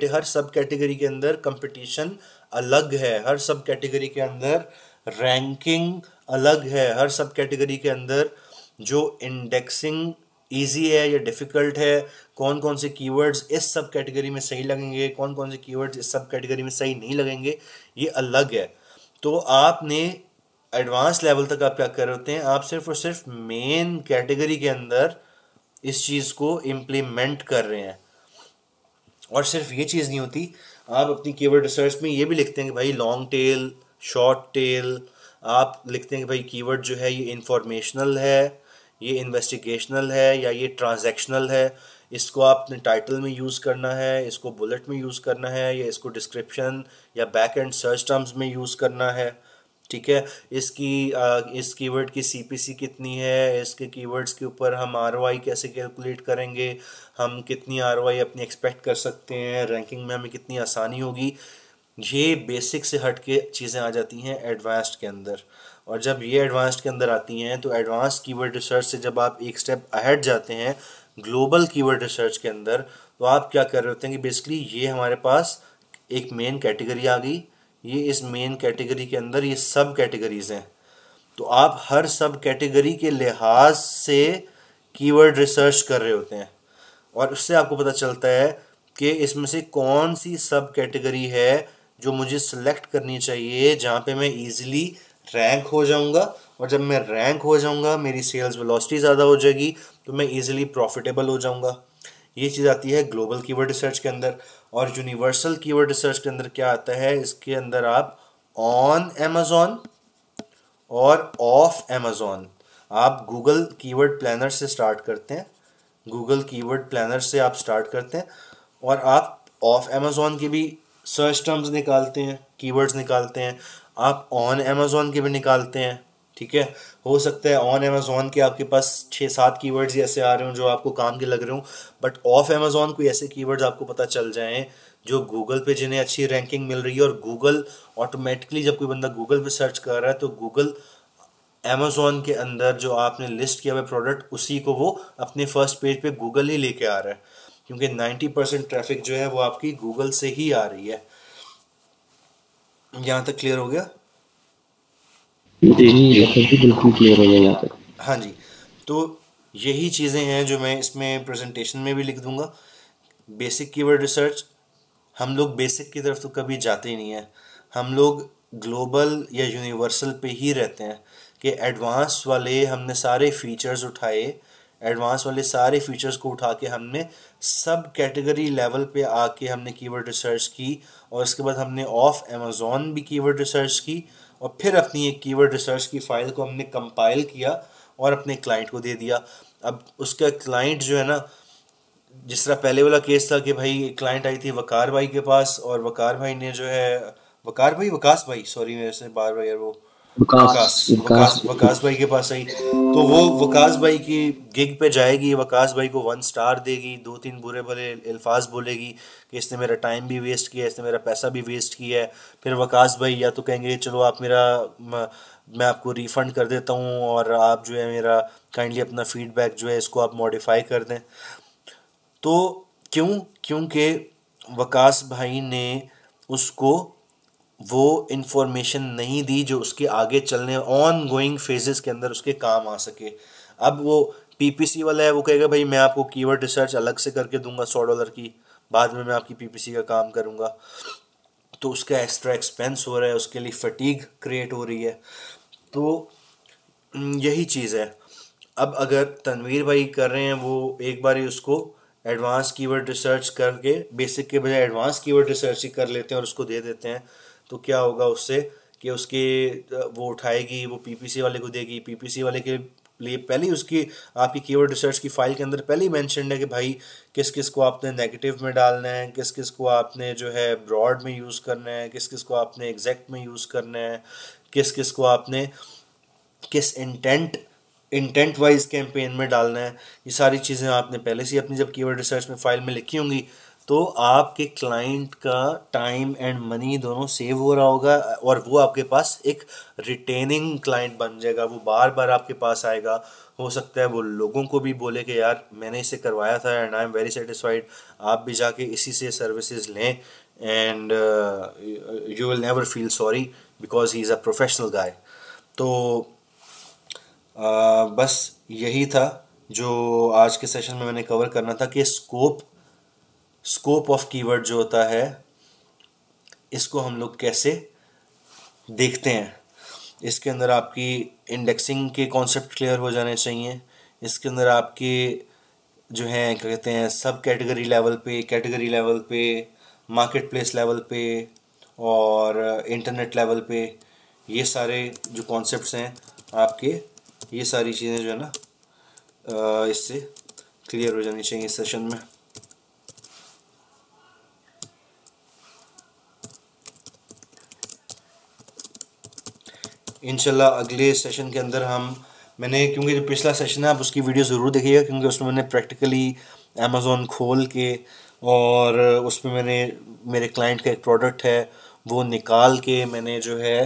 हर सब कैटेगरी के अंदर कंपटीशन अलग है, हर सब कैटेगरी के अंदर रैंकिंग अलग है, हर सब कैटेगरी के अंदर जो इंडेक्सिंग इजी है या डिफ़िकल्ट है, कौन कौन से कीवर्ड्स इस सब कैटेगरी में सही लगेंगे, कौन कौन से कीवर्ड्स इस सब कैटेगरी में सही नहीं लगेंगे, ये अलग है। तो आपने एडवांस लेवल तक आप क्या कर रहे होते हैं, आप सिर्फ और सिर्फ मेन कैटेगरी के अंदर इस चीज़ को इम्प्लीमेंट कर रहे हैं। और सिर्फ ये चीज़ नहीं होती, आप अपनी कीवर्ड रिसर्च में ये भी लिखते हैं कि भाई लॉन्ग टेल, शॉर्ट टेल, आप लिखते हैं कि भाई कीवर्ड जो है ये इंफॉर्मेशनल है, ये इन्वेस्टिगेशनल है या ये ट्रांजैक्शनल है। इसको आपने टाइटल में यूज़ करना है, इसको बुलेट में यूज़ करना है, या इसको डिस्क्रिप्शन या बैक एंड सर्च टर्म्स में यूज़ करना है। ठीक है, इस कीवर्ड की सीपीसी कितनी है, इसके कीवर्ड्स के ऊपर हम आरओआई कैसे कैलकुलेट करेंगे, हम कितनी आरओआई अपनी एक्सपेक्ट कर सकते हैं, रैंकिंग में हमें कितनी आसानी होगी। ये बेसिक से हट के चीज़ें आ जाती हैं एडवांस्ड के अंदर। और जब ये एडवांस्ड के अंदर आती हैं तो एडवांस कीवर्ड रिसर्च से जब आप एक स्टेप अहेड जाते हैं ग्लोबल कीवर्ड रिसर्च के अंदर, तो आप क्या कर रहे होते हैं कि बेसिकली ये हमारे पास एक मेन कैटेगरी आ गई, ये इस मेन कैटेगरी के अंदर ये सब कैटेगरीज हैं, तो आप हर सब कैटेगरी के लिहाज से कीवर्ड रिसर्च कर रहे होते हैं। और उससे आपको पता चलता है कि इसमें से कौन सी सब कैटेगरी है जो मुझे सिलेक्ट करनी चाहिए, जहाँ पे मैं इजीली रैंक हो जाऊंगा, और जब मैं रैंक हो जाऊंगा मेरी सेल्स वेलोसिटी ज़्यादा हो जाएगी, तो मैं इजीली प्रॉफिटेबल हो जाऊंगा। ये चीज़ आती है ग्लोबल कीवर्ड रिसर्च के अंदर। और यूनिवर्सल कीवर्ड रिसर्च के अंदर क्या आता है, इसके अंदर आप ऑन अमेज़ॉन और ऑफ अमेज़ॉन, आप गूगल कीवर्ड प्लानर से स्टार्ट करते हैं, गूगल कीवर्ड प्लानर से आप स्टार्ट करते हैं, और आप ऑफ अमेज़ॉन के भी सर्च टर्म्स निकालते हैं, कीवर्ड्स निकालते हैं, आप ऑन अमेज़ॉन के भी निकालते हैं। ठीक है, हो सकता है ऑन अमेज़ॉन के आपके पास 6-7 कीवर्ड्स ऐसे आ रहे हों जो आपको काम के लग रहे हों, बट ऑफ अमेज़ॉन कोई ऐसे कीवर्ड्स आपको पता चल जाएं जो गूगल पे जिन्हें अच्छी रैंकिंग मिल रही है, और गूगल ऑटोमेटिकली जब कोई बंदा गूगल पे सर्च कर रहा है तो गूगल अमेज़ॉन के अंदर जो आपने लिस्ट किया हुआ प्रोडक्ट उसी को वो अपने फर्स्ट पेज पे गूगल ही लेके आ रहा है, क्योंकि 90% ट्रैफिक जो है वो आपकी गूगल से ही आ रही है। यहाँ तक क्लियर हो गया? जी मतलब कि बिल्कुल क्लियर हो गया यहाँ तक। हाँ जी। तो यही चीज़ें हैं जो मैं इसमें प्रेजेंटेशन में भी लिख दूंगा। बेसिक कीवर्ड रिसर्च, हम लोग बेसिक की तरफ तो कभी जाते ही नहीं है, हम लोग ग्लोबल या यूनिवर्सल पे ही रहते हैं कि एडवांस वाले हमने सारे फीचर्स उठाए, एडवांस वाले सारे फीचर्स को उठा के हमने सब कैटेगरी लेवल पे आके हमने कीवर्ड रिसर्च की, और उसके बाद हमने ऑफ अमेज़ॉन भी कीवर्ड रिसर्च की, और फिर अपनी एक कीवर्ड रिसर्च की फ़ाइल को हमने कंपाइल किया और अपने क्लाइंट को दे दिया। अब उसका क्लाइंट जो है ना, जिस तरह पहले वाला केस था कि भाई क्लाइंट आई थी वकार भाई के पास, और वकार भाई ने जो है वकार भाई, वकास भाई, सॉरी मेरे से बार बार यार वो विकास वकास विकास वकास वकास भाई के पास आई। तो वो वकास भाई की गिग पे जाएगी, वकास भाई को 1 स्टार देगी, 2-3 बुरे भले अल्फाज बोलेगी कि इसने मेरा टाइम भी वेस्ट किया है, इसने मेरा पैसा भी वेस्ट किया है। फिर वकास भाई या तो कहेंगे चलो आप मेरा मैं आपको रिफ़ंड कर देता हूँ, और आप जो है मेरा काइंडली अपना फीडबैक जो है इसको आप मॉडिफाई कर दें। तो क्यों? क्योंकि वकास भाई ने उसको वो इंफॉर्मेशन नहीं दी जो उसके आगे चलने ऑन गोइंग फेजेस के अंदर उसके काम आ सके। अब वो पीपीसी वाला है, वो कहेगा भाई मैं आपको कीवर्ड रिसर्च अलग से करके दूंगा $100 की, बाद में मैं आपकी पीपीसी का काम करूंगा। तो उसका एक्स्ट्रा एक्सपेंस हो रहा है, उसके लिए फटीग क्रिएट हो रही है। तो यही चीज़ है। अब अगर तनवीर भाई कर रहे हैं, वो एक बार ही उसको एडवांस कीवर्ड रिसर्च करके बेसिक के बजाय एडवांस कीवर्ड रिसर्च ही कर लेते हैं और उसको दे देते हैं, तो क्या होगा उससे कि उसके वो उठाएगी, वो पीपीसी वाले को देगी, पीपीसी वाले के लिए पहले ही उसकी आपकी कीवर्ड रिसर्च की फाइल के अंदर पहले ही मेंशन है कि भाई किस किस को आपने नेगेटिव में डालना है, किस किस को आपने जो है ब्रॉड में यूज़ करना है, किस किस को आपने एग्जैक्ट में यूज़ करना है, किस किस को आपने किस इंटेंट वाइज कैंपेन में डालना है। ये सारी चीज़ें आपने पहले से ही अपनी जब कीवर्ड रिसर्च में फाइल में लिखी होंगी, तो आपके क्लाइंट का टाइम एंड मनी दोनों सेव हो रहा होगा, और वो आपके पास एक रिटेनिंग क्लाइंट बन जाएगा। वो बार बार आपके पास आएगा। हो सकता है वो लोगों को भी बोले कि यार मैंने इसे करवाया था and I am very satisfied, आप भी जाके इसी से सर्विसेज लें, and you will never feel sorry because he is a professional guy. तो बस यही था जो आज के सेशन में मैंने कवर करना था कि स्कोप ऑफ कीवर्ड जो होता है इसको हम लोग कैसे देखते हैं। इसके अंदर आपकी इंडेक्सिंग के कॉन्सेप्ट क्लियर हो जाने चाहिए। इसके अंदर आपके जो हैं क्या कहते हैं सब कैटेगरी लेवल पे, मार्केट प्लेस लेवल पे, और इंटरनेट लेवल पे, ये सारे जो कॉन्सेप्ट्स हैं आपके, ये सारी चीज़ें जो है ना इससे क्लियर हो जानी चाहिए इस सेशन में। इंशाल्लाह अगले सेशन के अंदर मैंने, क्योंकि जो पिछला सेशन है आप उसकी वीडियो ज़रूर देखिएगा, क्योंकि उसमें मैंने प्रैक्टिकली अमेज़ोन खोल के, और उसमें मैंने मेरे क्लाइंट का एक प्रोडक्ट है वो निकाल के मैंने जो है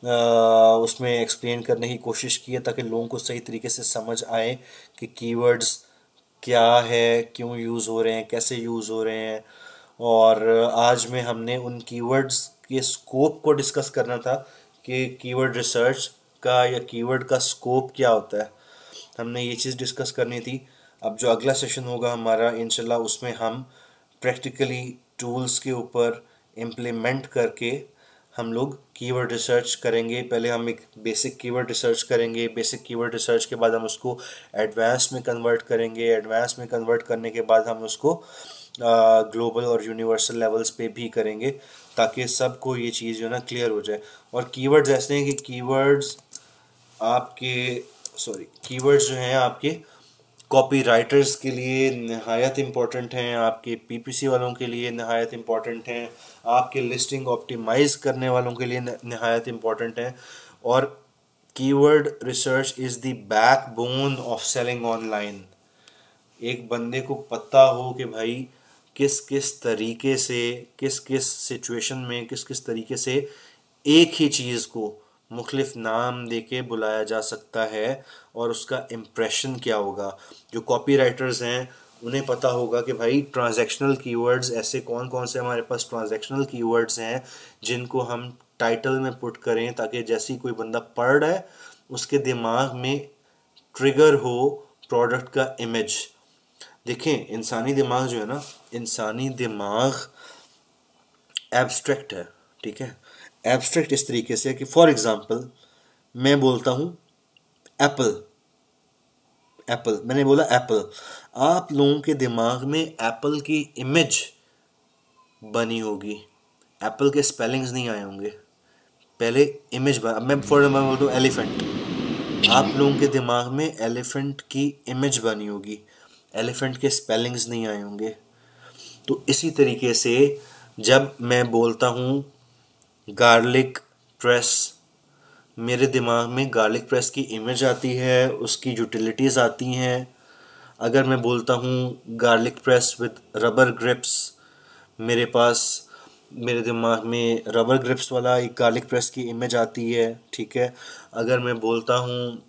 उसमें एक्सप्लेन करने की कोशिश की है, ताकि लोगों को सही तरीके से समझ आए कि कीवर्ड्स क्या है, क्यों यूज़ हो रहे हैं, कैसे यूज़ हो रहे हैं। और आज में हमने उन कीवर्ड्स के स्कोप को डिस्कस करना था कि कीवर्ड रिसर्च का या कीवर्ड का स्कोप क्या होता है, हमने ये चीज़ डिस्कस करनी थी। अब जो अगला सेशन होगा हमारा इंशाल्लाह, उसमें हम प्रैक्टिकली टूल्स के ऊपर इम्प्लीमेंट करके हम लोग कीवर्ड रिसर्च करेंगे। पहले हम एक बेसिक कीवर्ड रिसर्च करेंगे, बेसिक कीवर्ड रिसर्च के बाद हम उसको एडवांस में कन्वर्ट करेंगे, एडवांस में कन्वर्ट करने के बाद हम उसको ग्लोबल और यूनिवर्सल लेवल्स पे भी करेंगे, ताकि सबको ये चीज़ जो है ना क्लियर हो जाए। और कीवर्ड्स ऐसे हैं कि कीवर्ड्स जो हैं आपके कॉपी राइटर्स के लिए नहायत इम्पॉर्टेंट हैं, आपके पीपीसी वालों के लिए नहायत इम्पॉर्टेंट हैं, आपके लिस्टिंग ऑप्टिमाइज़ करने वालों के लिए नहायत इम्पॉर्टेंट हैं। और keyword research is the backbone of selling online. एक बंदे को पता हो कि भाई किस किस तरीके से, किस किस सिचुएशन में, किस किस तरीके से एक ही चीज़ को मुख्तलिफ नाम देके बुलाया जा सकता है, और उसका इम्प्रेशन क्या होगा। जो कॉपी राइटर्स हैं उन्हें पता होगा कि भाई ट्रांजैक्शनल कीवर्ड्स ऐसे कौन कौन से हमारे पास ट्रांजैक्शनल कीवर्ड्स हैं जिनको हम टाइटल में पुट करें, ताकि जैसे ही कोई बंदा पढ़ रहा है उसके दिमाग में ट्रिगर हो प्रोडक्ट का इमेज। देखें इंसानी दिमाग जो है ना, इंसानी दिमाग एब्स्ट्रैक्ट है, ठीक है। एब्स्ट्रैक्ट इस तरीके से कि फॉर एग्जांपल मैं बोलता हूँ एप्पल, एप्पल मैंने बोला एप्पल, आप लोगों के दिमाग में एप्पल की इमेज बनी होगी, एप्पल के स्पेलिंग्स नहीं आए होंगे, पहले इमेज बन। अब मैं फॉर एग्जाम्पल बोलता हूँ एलिफेंट, आप लोगों के दिमाग में एलिफेंट की इमेज बनी होगी, एलिफेंट के स्पेलिंग्स नहीं आए होंगे। तो इसी तरीके से जब मैं बोलता हूँ गार्लिक प्रेस, मेरे दिमाग में गार्लिक प्रेस की इमेज आती है, उसकी यूटिलिटीज़ आती हैं। अगर मैं बोलता हूँ garlic press with rubber grips, मेरे पास मेरे दिमाग में रबर ग्रिप्स वाला एक गार्लिक प्रेस की इमेज आती है, ठीक है। अगर मैं बोलता हूँ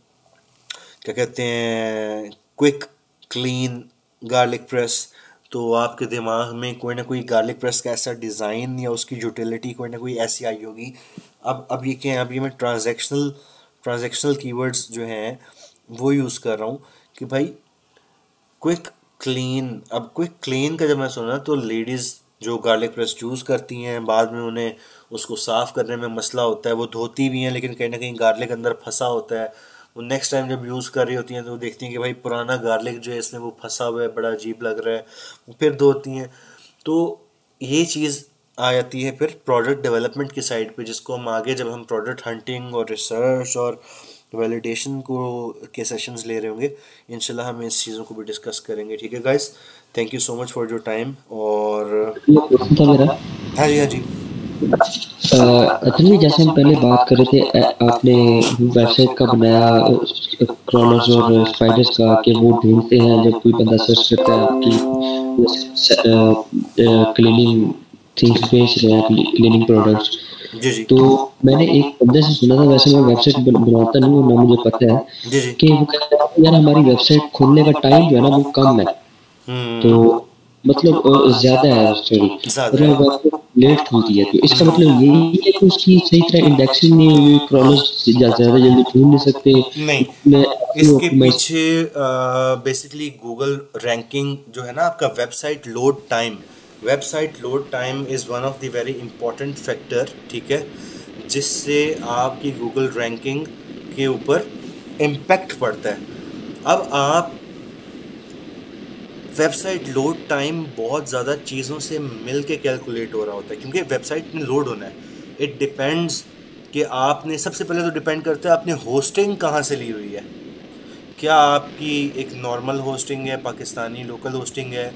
क्या कहते हैं क्विक क्लीन गार्लिक प्रेस, तो आपके दिमाग में कोई ना कोई गार्लिक प्रेस का ऐसा डिज़ाइन या उसकी यूटिलिटी कोई ना कोई ऐसी आई होगी। अब ये क्या है, अब ये मैं ट्रांजैक्शनल कीवर्ड्स जो हैं वो यूज़ कर रहा हूँ कि भाई क्विक क्लीन। अब क्विक क्लीन का जब मैं सुना तो लेडीज़ जो गार्लिक प्रेस यूज़ करती हैं, बाद में उन्हें उसको साफ़ करने में मसला होता है, वो धोती भी हैं लेकिन कहीं ना कहीं गार्लिक अंदर फंसा होता है। वो नेक्स्ट टाइम जब यूज़ कर रही होती हैं तो वो देखती हैं कि भाई पुराना गार्लिक जो है इसमें वो फंसा हुआ है, बड़ा अजीब लग रहा है, वो फिर धोती हैं। तो ये चीज़ आ जाती है फिर प्रोडक्ट डेवलपमेंट की साइड पे, जिसको हम आगे जब हम प्रोडक्ट हंटिंग और रिसर्च और वैलिडेशन को के सेशंस ले रहे होंगे, इंशाल्लाह हम इस चीज़ों को भी डिस्कस करेंगे। ठीक है guys, thank you so much for your time. और ये क्वेश्चन था मेरा। हाँ जी, हाँ जी। अतुल जी, जैसे हम पहले बात कर रहे थे, आपने वेबसाइट का बनाया क्रॉनस और स्पाइडर्स का, कि वो ढूंढते हैं जब कोई बंदा सर्च करता है आपकी क्लीनिंग थिंग्स बेच रहे हैं, क्लीनिंग प्रोडक्ट्स। जी जी तो मैंने एक बंदे से सुना था, वैसे मैं वेबसाइट बनाता नहीं हूँ ना, मुझे पता है जी जी। कि वो कहता है यार हमारी वेबसाइट खोलने का टाइम जो है ना वो कम है, तो मतलब ज्यादा है स्टोरी, ज़्यादा मतलब है। आपको लेट खुलती है, तो इसका मतलब यही है कि उसकी सही तरह इंडेक्सिंग नहीं हुई, क्रॉलर्स ज्यादा जल्दी ढूंढ नहीं सकते, नहीं, मैं क्यों इसके ऑप्टिमाइज। पीछे बेसिकली गूगल रैंकिंग जो है ना, आपका website load time is one of the very important factor, ठीक है, जिससे आपकी गूगल रैंकिंग के ऊपर इम्पैक्ट पड़ता है। अब आप वेबसाइट लोड टाइम बहुत ज़्यादा चीज़ों से मिल के कैलकुलेट हो रहा होता है, क्योंकि वेबसाइट में लोड होना है। इट डिपेंड्स कि आपने, सबसे पहले तो डिपेंड करता है आपने होस्टिंग कहाँ से ली हुई है। क्या आपकी एक नॉर्मल होस्टिंग है, पाकिस्तानी लोकल होस्टिंग है,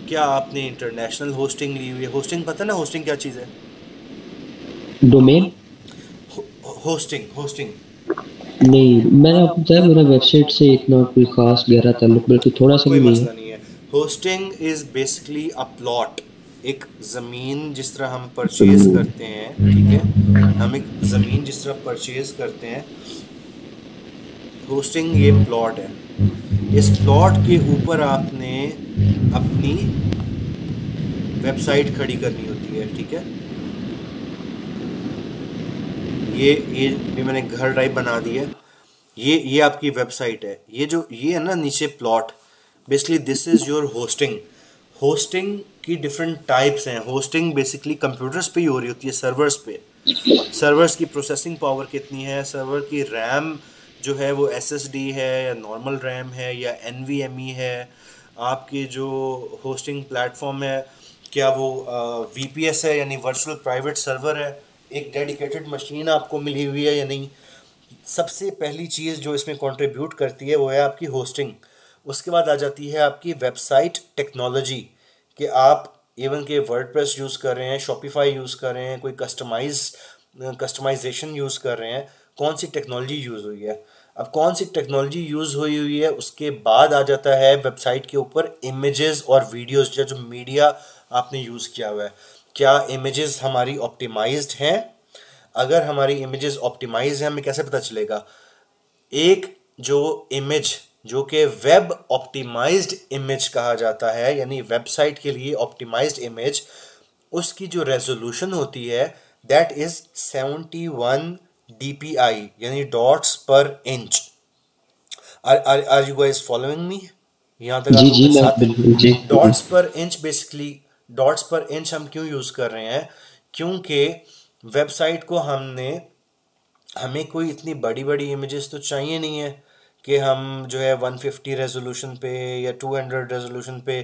क्या आपने इंटरनेशनल होस्टिंग ली हुई है। होस्टिंग पता है ना, होस्टिंग क्या चीज़ है? डोमेन। होस्टिंग होस्टिंग नहीं, मैंने आपको बताया मेरा वेबसाइट से इतना कोई खास गहरा ताल्लुक बल्कि थोड़ा सा कोई भी नहीं है। मसला नहीं है। Hosting is basically a plot, एक ज़मीन जिस तरह हम परचेज़ करते हैं, ठीक है, हम एक ज़मीन जिस तरह परचेज़ करते हैं, होस्टिंग ये प्लॉट है। इस प्लॉट के ऊपर आपने अपनी वेबसाइट खड़ी करनी होती है, ठीक है। ये मैंने घर टाइप बना दी है। ये आपकी वेबसाइट है। ये है ना नीचे plot, basically this is your hosting. Hosting की डिफरेंट टाइप्स हैं। होस्टिंग बेसिकली कंप्यूटर्स पे ही हो रही होती है, सर्वर्स पे। सर्वर्स की प्रोसेसिंग पावर कितनी है, सर्वर की रैम जो है वो एसएसडी है या नॉर्मल रैम है या एनवीएमई है, आपकी जो होस्टिंग प्लेटफॉर्म है क्या वो वीपीएस है यानी वर्चुअल प्राइवेट सर्वर है, एक डेडिकेटेड मशीन आपको मिली हुई है या नहीं। सबसे पहली चीज़ जो इसमें कंट्रीब्यूट करती है वो है आपकी होस्टिंग। उसके बाद आ जाती है आपकी वेबसाइट टेक्नोलॉजी, कि आप इवन के वर्डप्रेस यूज़ कर रहे हैं, शॉपिफाई यूज़ कर रहे हैं, कोई कस्टमाइजेशन यूज़ कर रहे हैं, कौन सी टेक्नोलॉजी यूज़ हुई है। अब कौन सी टेक्नोलॉजी यूज़ हुई है, उसके बाद आ जाता है वेबसाइट के ऊपर इमेजेस और वीडियोस, जो मीडिया आपने यूज़ किया हुआ है। क्या इमेजेस हमारी ऑप्टिमाइज्ड हैं? अगर हमारी इमेजेस ऑप्टिमाइज हैं, हमें कैसे पता चलेगा? एक जो इमेज जो कि वेब ऑप्टिमाइज्ड इमेज कहा जाता है, यानी वेबसाइट के लिए ऑप्टिमाइज्ड इमेज, उसकी जो रेजोल्यूशन होती है दैट इज 71 DPI, यानी dots per inch. Are you guys following me? यहाँ तक आप जी लोग जी, मेरे मैं साथ हैं? बिल्कुल जी। Dots per inch, basically dots per inch हम क्यों यूज़ कर रहे हैं? क्योंकि वेबसाइट को हमें कोई इतनी बड़ी बड़ी इमेजेस तो चाहिए नहीं है कि हम जो है 150 रेजोल्यूशन पे या 200 रेजोल्यूशन पे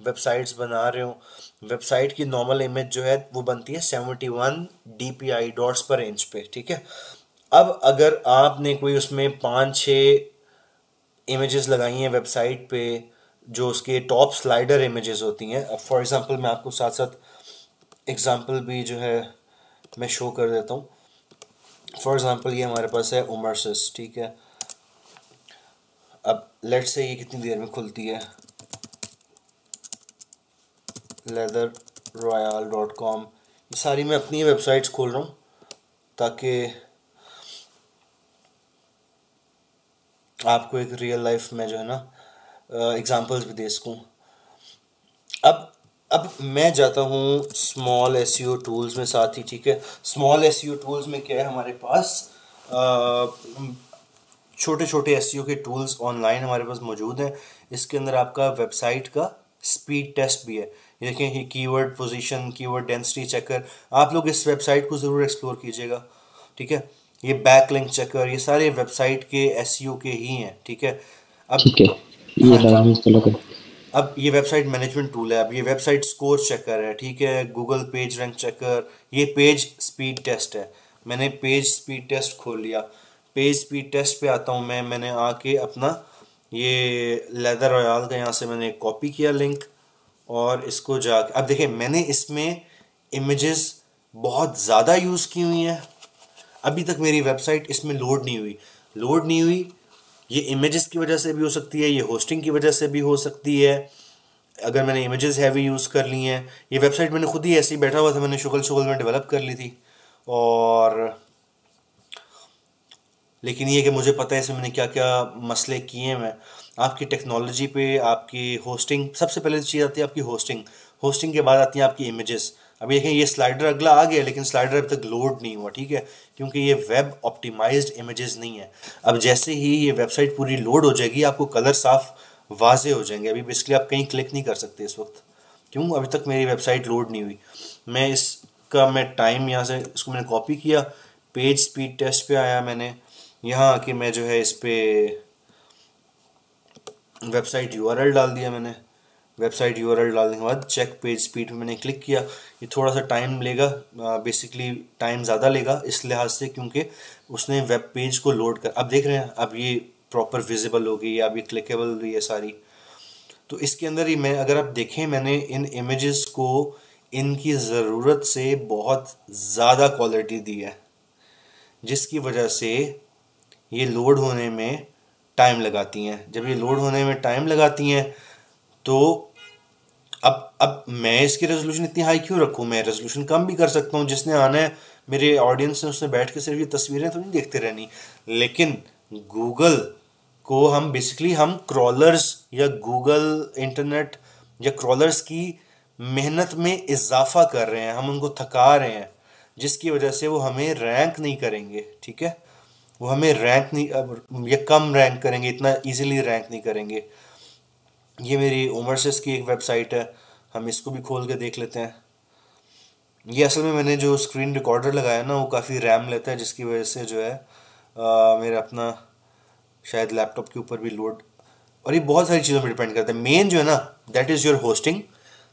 वेबसाइट्स बना रहे हो। वेबसाइट की नॉर्मल इमेज जो है वो बनती है 71 DPI, डॉट्स पर इंच पे, ठीक है। अब अगर आपने कोई उसमें 5-6 इमेजेस लगाई हैं वेबसाइट पे, जो उसके टॉप स्लाइडर इमेजेस होती हैं। अब फॉर एग्जांपल मैं आपको साथ साथ एग्जांपल भी जो है मैं शो कर देता हूँ। फॉर एग्ज़ाम्पल ये हमारे पास है उमरसिस, ठीक है। अब लेट्स से ये कितनी देर में खुलती है, leatherroyal.com, ये सारी मैं अपनी वेबसाइट्स खोल रहा हूँ ताकि आपको एक रियल लाइफ में जो है ना एग्जांपल्स भी दे सकूँ। अब मैं जाता हूँ स्मॉल एसईओ टूल्स में साथ ही, ठीक है। स्मॉल एसईओ टूल्स में क्या है, हमारे पास छोटे छोटे एसईओ के टूल्स ऑनलाइन हमारे पास मौजूद हैं। इसके अंदर आपका वेबसाइट का स्पीड टेस्ट भी है। ये देखें, ये keyword position, keyword density checker, आप लोग इस वेबसाइट को ज़रूर एक्सप्लोर कीजिएगा, ठीक है। ये बैकलिंक चेकर, ये सारे वेबसाइट के एसईओ के ही हैं, ठीक है। अब ठीक है, ये हाँ जी, लाजमी फॉलो करें। अब ये वेबसाइट मैनेजमेंट टूल है। अब ये वेबसाइट स्कोर चेकर है, ठीक है। गूगल पेज रैंक चेकर, ये पेज स्पीड टेस्ट है। मैंने पेज स्पीड टेस्ट खोल लिया। पेज स्पीड टेस्ट पे आता हूँ मैंने आके अपना ये लेदर रॉयल का यहाँ से मैंने कॉपी किया लिंक, और इसको जाके अब देखें, मैंने इसमें इमेजेस बहुत ज़्यादा यूज़ की हुई हैं। अभी तक मेरी वेबसाइट इसमें लोड नहीं हुई। ये इमेजेस की वजह से भी हो सकती है, ये होस्टिंग की वजह से भी हो सकती है। अगर मैंने इमेजेस हैवी यूज़ कर ली हैं, ये वेबसाइट मैंने खुद ही ऐसे ही बैठा हुआ था, मैंने शुगल में डेवलप कर ली थी। और लेकिन ये कि मुझे पता है इसमें मैंने क्या क्या मसले किए हैं। मैं आपकी टेक्नोलॉजी पे, आपकी होस्टिंग, सबसे पहले चीज़ आती है आपकी होस्टिंग के बाद आती है आपकी इमेजेस। अभी देखें, ये स्लाइडर अगला आ गया, लेकिन स्लाइडर अभी तक लोड नहीं हुआ, ठीक है, क्योंकि ये वेब ऑप्टिमाइज्ड इमेजेस नहीं है। अब जैसे ही ये वेबसाइट पूरी लोड हो जाएगी, आपको कलर साफ वाजे हो जाएंगे। अभी बेसिकली आप कहीं क्लिक नहीं कर सकते इस वक्त, क्यों, अभी तक मेरी वेबसाइट लोड नहीं हुई। मैं टाइम यहाँ से इसको मैंने कॉपी किया, पेज स्पीड टेस्ट पे आया, मैंने यहाँ आके मैं जो है इस पे वेबसाइट यूआरएल डाल दिया। मैंने वेबसाइट यूआरएल डालने के बाद चेक पेज स्पीड पे मैंने क्लिक किया। ये थोड़ा सा टाइम लेगा, बेसिकली टाइम ज़्यादा लेगा इस लिहाज से क्योंकि उसने वेब पेज को लोड कर, अब देख रहे हैं, अब ये प्रॉपर विजिबल हो गई, अब ये क्लिकेबल भी है सारी। तो इसके अंदर ही मैं, अगर आप देखें, मैंने इन इमेजेस को इनकी ज़रूरत से बहुत ज़्यादा क्वालिटी दी है, जिसकी वजह से ये लोड होने में टाइम लगाती हैं। जब ये लोड होने में टाइम लगाती हैं तो अब मैं इसकी रेजोल्यूशन इतनी हाई क्यों रखूँ, मैं रेजोल्यूशन कम भी कर सकता हूँ। जिसने आना है, मेरे ऑडियंस ने, उसने बैठ के सिर्फ ये तस्वीरें तो नहीं देखते रहनी। लेकिन गूगल को हम बेसिकली हम क्रॉलर्स या गूगल इंटरनेट या क्रॉलर्स की मेहनत में इजाफा कर रहे हैं, हम उनको थका रहे हैं, जिसकी वजह से वो हमें रैंक नहीं करेंगे, ठीक है। वो हमें रैंक नहीं, या कम रैंक करेंगे, इतना इजीली रैंक नहीं करेंगे। ये मेरी ओमरसिस की एक वेबसाइट है, हम इसको भी खोल के देख लेते हैं। ये असल में मैंने जो स्क्रीन रिकॉर्डर लगाया ना, वो काफ़ी रैम लेता है, जिसकी वजह से जो है मेरा अपना शायद लैपटॉप के ऊपर भी लोड, और ये बहुत सारी चीज़ों पर डिपेंड करता है। मेन जो है ना, that is your hosting,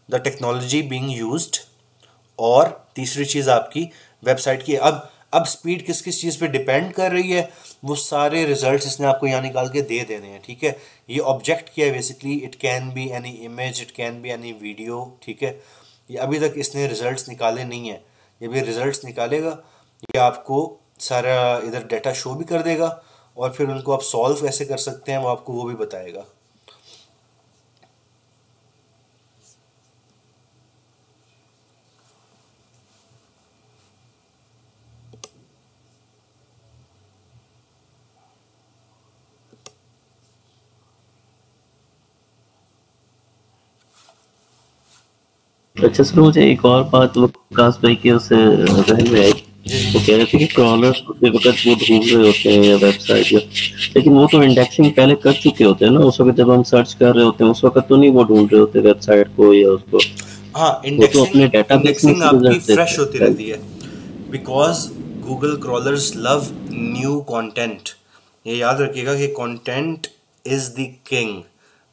the technology being used, और तीसरी चीज़ आपकी वेबसाइट की। अब स्पीड किस किस चीज़ पे डिपेंड कर रही है, वो सारे रिजल्ट्स इसने आपको यहाँ निकाल के दे देने हैं, ठीक है। ये ऑब्जेक्ट क्या है basically, it can be any image, it can be any video, ठीक है। ये अभी तक इसने रिजल्ट्स निकाले नहीं है, ये भी रिजल्ट्स निकालेगा। ये आपको सारा इधर डाटा शो भी कर देगा, और फिर उनको आप सॉल्व कैसे कर सकते हैं वो आपको वो भी बताएगा। अच्छा सर, मुझे एक और बात वकास भाई की उससे जहन में आई। वो कह रहे थे कि क्रॉलर्स उसी वक्त वो ढूंढ रहे होते हैं या वेबसाइट या, लेकिन वो तो इंडेक्सिंग पहले कर चुके होते हैं ना, उस वक्त जब हम सर्च कर रहे होते हैं उस वक्त तो नहीं वो ढूंढ रहे होते वेबसाइट को या उसको। हाँ, वो तो अपने डेटाबेस में इंडेक्सिंग से आपकी रिजल्ट फ्रेश होती देते रहती है, because Google crawlers love new content. ये याद रखिएगा कि content is the king.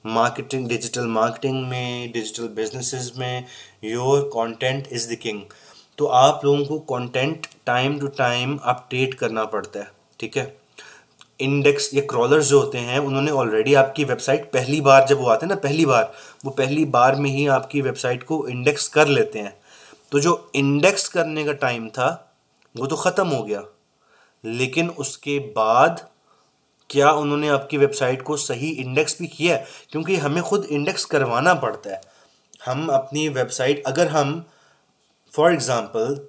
Marketing, digital marketing में, डिजिटल बिजनेसेस में, your content is the king. तो आप लोगों को content time to time update करना पड़ता है, ठीक है। इंडेक्स, ये क्रॉलर्स जो होते हैं, उन्होंने ऑलरेडी आपकी वेबसाइट पहली बार जब वो आते हैं ना, वो पहली बार में ही आपकी वेबसाइट को इंडेक्स कर लेते हैं। तो जो इंडेक्स करने का टाइम था वो तो ख़त्म हो गया, लेकिन उसके बाद क्या उन्होंने आपकी वेबसाइट को सही इंडेक्स भी किया है? क्योंकि हमें खुद इंडेक्स करवाना पड़ता है। हम अपनी वेबसाइट, अगर हम फॉर एग्ज़ाम्पल,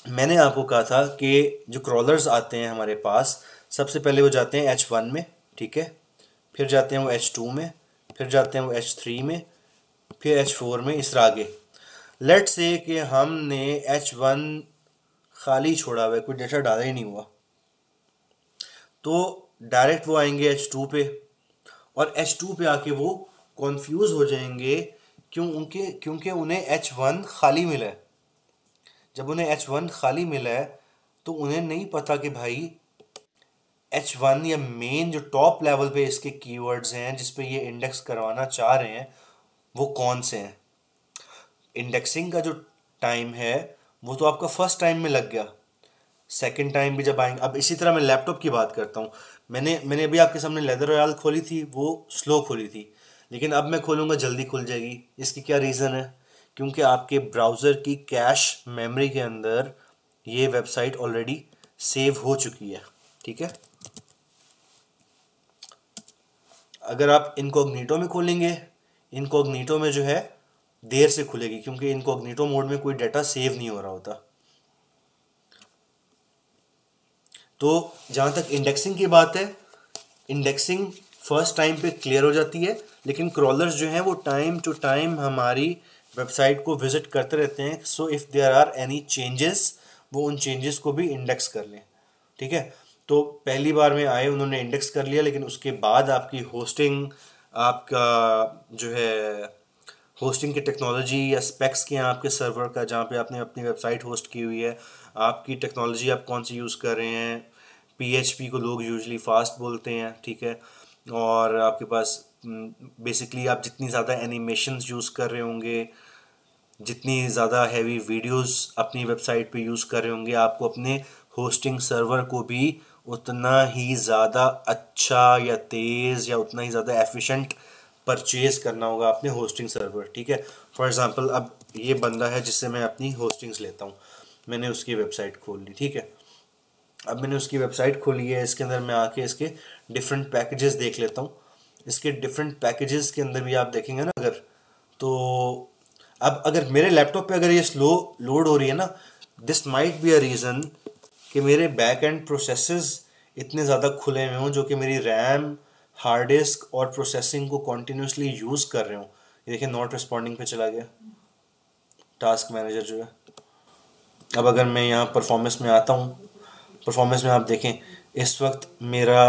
मैंने आपको कहा था कि जो क्रॉलर्स आते हैं हमारे पास, सबसे पहले वो जाते हैं H1 में, ठीक है, फिर जाते हैं वो H2 में, फिर जाते हैं वो H3 में, फिर H4 में, इस तरह आगे। लेट्स से कि हमने H1 खाली छोड़ा हुआ है, कोई डेटा डाला ही नहीं हुआ, तो डायरेक्ट वो आएंगे H2 पे, और H2 पे आके वो कॉन्फ्यूज़ हो जाएंगे, क्योंकि उन्हें H1 खाली मिला है। जब उन्हें H1 खाली मिला है तो उन्हें नहीं पता कि भाई H1 या मेन जो टॉप लेवल पे इसके कीवर्ड्स हैं जिस पे ये इंडेक्स करवाना चाह रहे हैं वो कौन से हैं। इंडेक्सिंग का जो टाइम है वो तो आपका फर्स्ट टाइम में लग गया, सेकंड टाइम भी जब आएंगे। अब इसी तरह मैं लैपटॉप की बात करता हूँ। मैंने अभी आपके सामने लेदर रॉयल खोली थी, वो स्लो खोली थी, लेकिन अब मैं खोलूँगा जल्दी खुल जाएगी। इसकी क्या रीज़न है? क्योंकि आपके ब्राउज़र की कैश मेमोरी के अंदर ये वेबसाइट ऑलरेडी सेव हो चुकी है, ठीक है। अगर आप इनकॉग्निटो में खोलेंगे, इनकॉग्निटो में जो है देर से खुलेगी, क्योंकि इनकॉग्निटो मोड में कोई डाटा सेव नहीं हो रहा होता। तो जहाँ तक इंडेक्सिंग की बात है, इंडेक्सिंग फर्स्ट टाइम पे क्लियर हो जाती है, लेकिन क्रॉलर्स जो हैं वो टाइम टू टाइम हमारी वेबसाइट को विजिट करते रहते हैं। So if there are any changes, वो उन चेंजेस को भी इंडेक्स कर लें, ठीक है। तो पहली बार में आए, उन्होंने इंडेक्स कर लिया, लेकिन उसके बाद आपकी होस्टिंग, आपका जो है होस्टिंग की टेक्नोलॉजी या स्पेक्स के हैं आपके सर्वर का, जहाँ पे आपने अपनी वेबसाइट होस्ट की हुई है, आपकी टेक्नोलॉजी आप कौन सी यूज़ कर रहे हैं। PHP को लोग यूजली फास्ट बोलते हैं, ठीक है। और आपके पास बेसिकली आप जितनी ज़्यादा एनिमेशंस यूज़ कर रहे होंगे, जितनी ज़्यादा हैवी वीडियोस अपनी वेबसाइट पे यूज़ कर रहे होंगे, आपको अपने होस्टिंग सर्वर को भी उतना ही ज़्यादा अच्छा या तेज़ या उतना ही ज़्यादा एफिशिएंट परचेज़ करना होगा अपने होस्टिंग सर्वर, ठीक है। फॉर एग्ज़ाम्पल, अब ये बंदा है जिससे मैं अपनी होस्टिंग्स लेता हूँ, मैंने उसकी वेबसाइट खोल ली, ठीक है। अब मैंने उसकी वेबसाइट खोली है, इसके अंदर मैं आके इसके डिफरेंट पैकेजेस देख लेता हूँ। इसके डिफरेंट पैकेजेस के अंदर भी आप देखेंगे ना, अगर तो अब अगर मेरे लैपटॉप पे अगर ये स्लो लोड हो रही है ना, this might be a reason कि मेरे बैक एंड प्रोसेसेस इतने ज़्यादा खुले हुए हों जो कि मेरी रैम, हार्ड डिस्क और प्रोसेसिंग को कॉन्टीन्यूसली यूज़ कर रहे हों। ये देखिए नॉट रिस्पॉन्डिंग पे चला गया टास्क मैनेजर जो है। अब अगर मैं यहाँ परफॉर्मेंस में आता हूँ, परफॉर्मेंस में आप देखें इस वक्त मेरा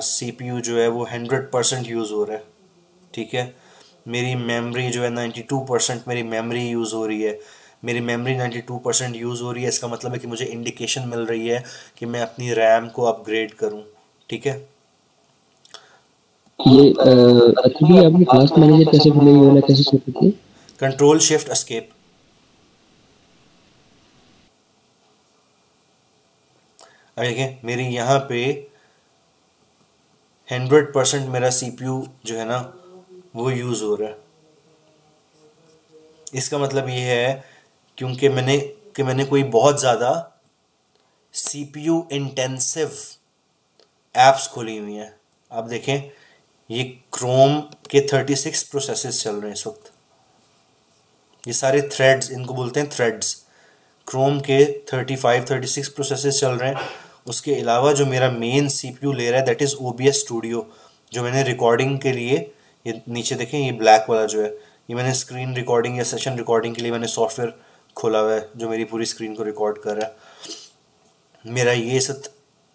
CPU जो है वो 100% यूज़ हो रहा है, ठीक है। मेरी मेमोरी जो है 92% मेरी मेमोरी यूज़ हो रही है। मेरी मेमोरी 92% यूज़ हो रही है, इसका मतलब है कि मुझे इंडिकेशन मिल रही है कि मैं अपनी रैम को अपग्रेड करूं, ठीक है। ये एक्चुअली आपने टास्क मैनेजर कैसे खोला, ये वाला कैसे सेट किया? Control shift escape. अब देखें मेरी यहाँ पे 100% मेरा CPU जो है ना वो यूज़ हो रहा है। इसका मतलब ये है क्योंकि मैंने कोई बहुत ज़्यादा CPU इंटेंसिव एप्स खोली हुई हैं। आप देखें ये क्रोम के 36 प्रोसेसेस चल रहे हैं इस वक्त, ये सारे थ्रेड्स, इनको बोलते हैं थ्रेड्स। क्रोम के 35-36 प्रोसेसेस चल रहे हैं। उसके अलावा जो मेरा मेन CPU ले रहा है दैट इज़ OBS स्टूडियो, जो मैंने रिकॉर्डिंग के लिए, ये नीचे देखें ये ब्लैक वाला जो है, ये मैंने स्क्रीन रिकॉर्डिंग या सेशन रिकॉर्डिंग के लिए मैंने सॉफ्टवेयर खोला हुआ है जो मेरी पूरी स्क्रीन को रिकॉर्ड कर रहा है। मेरा ये सब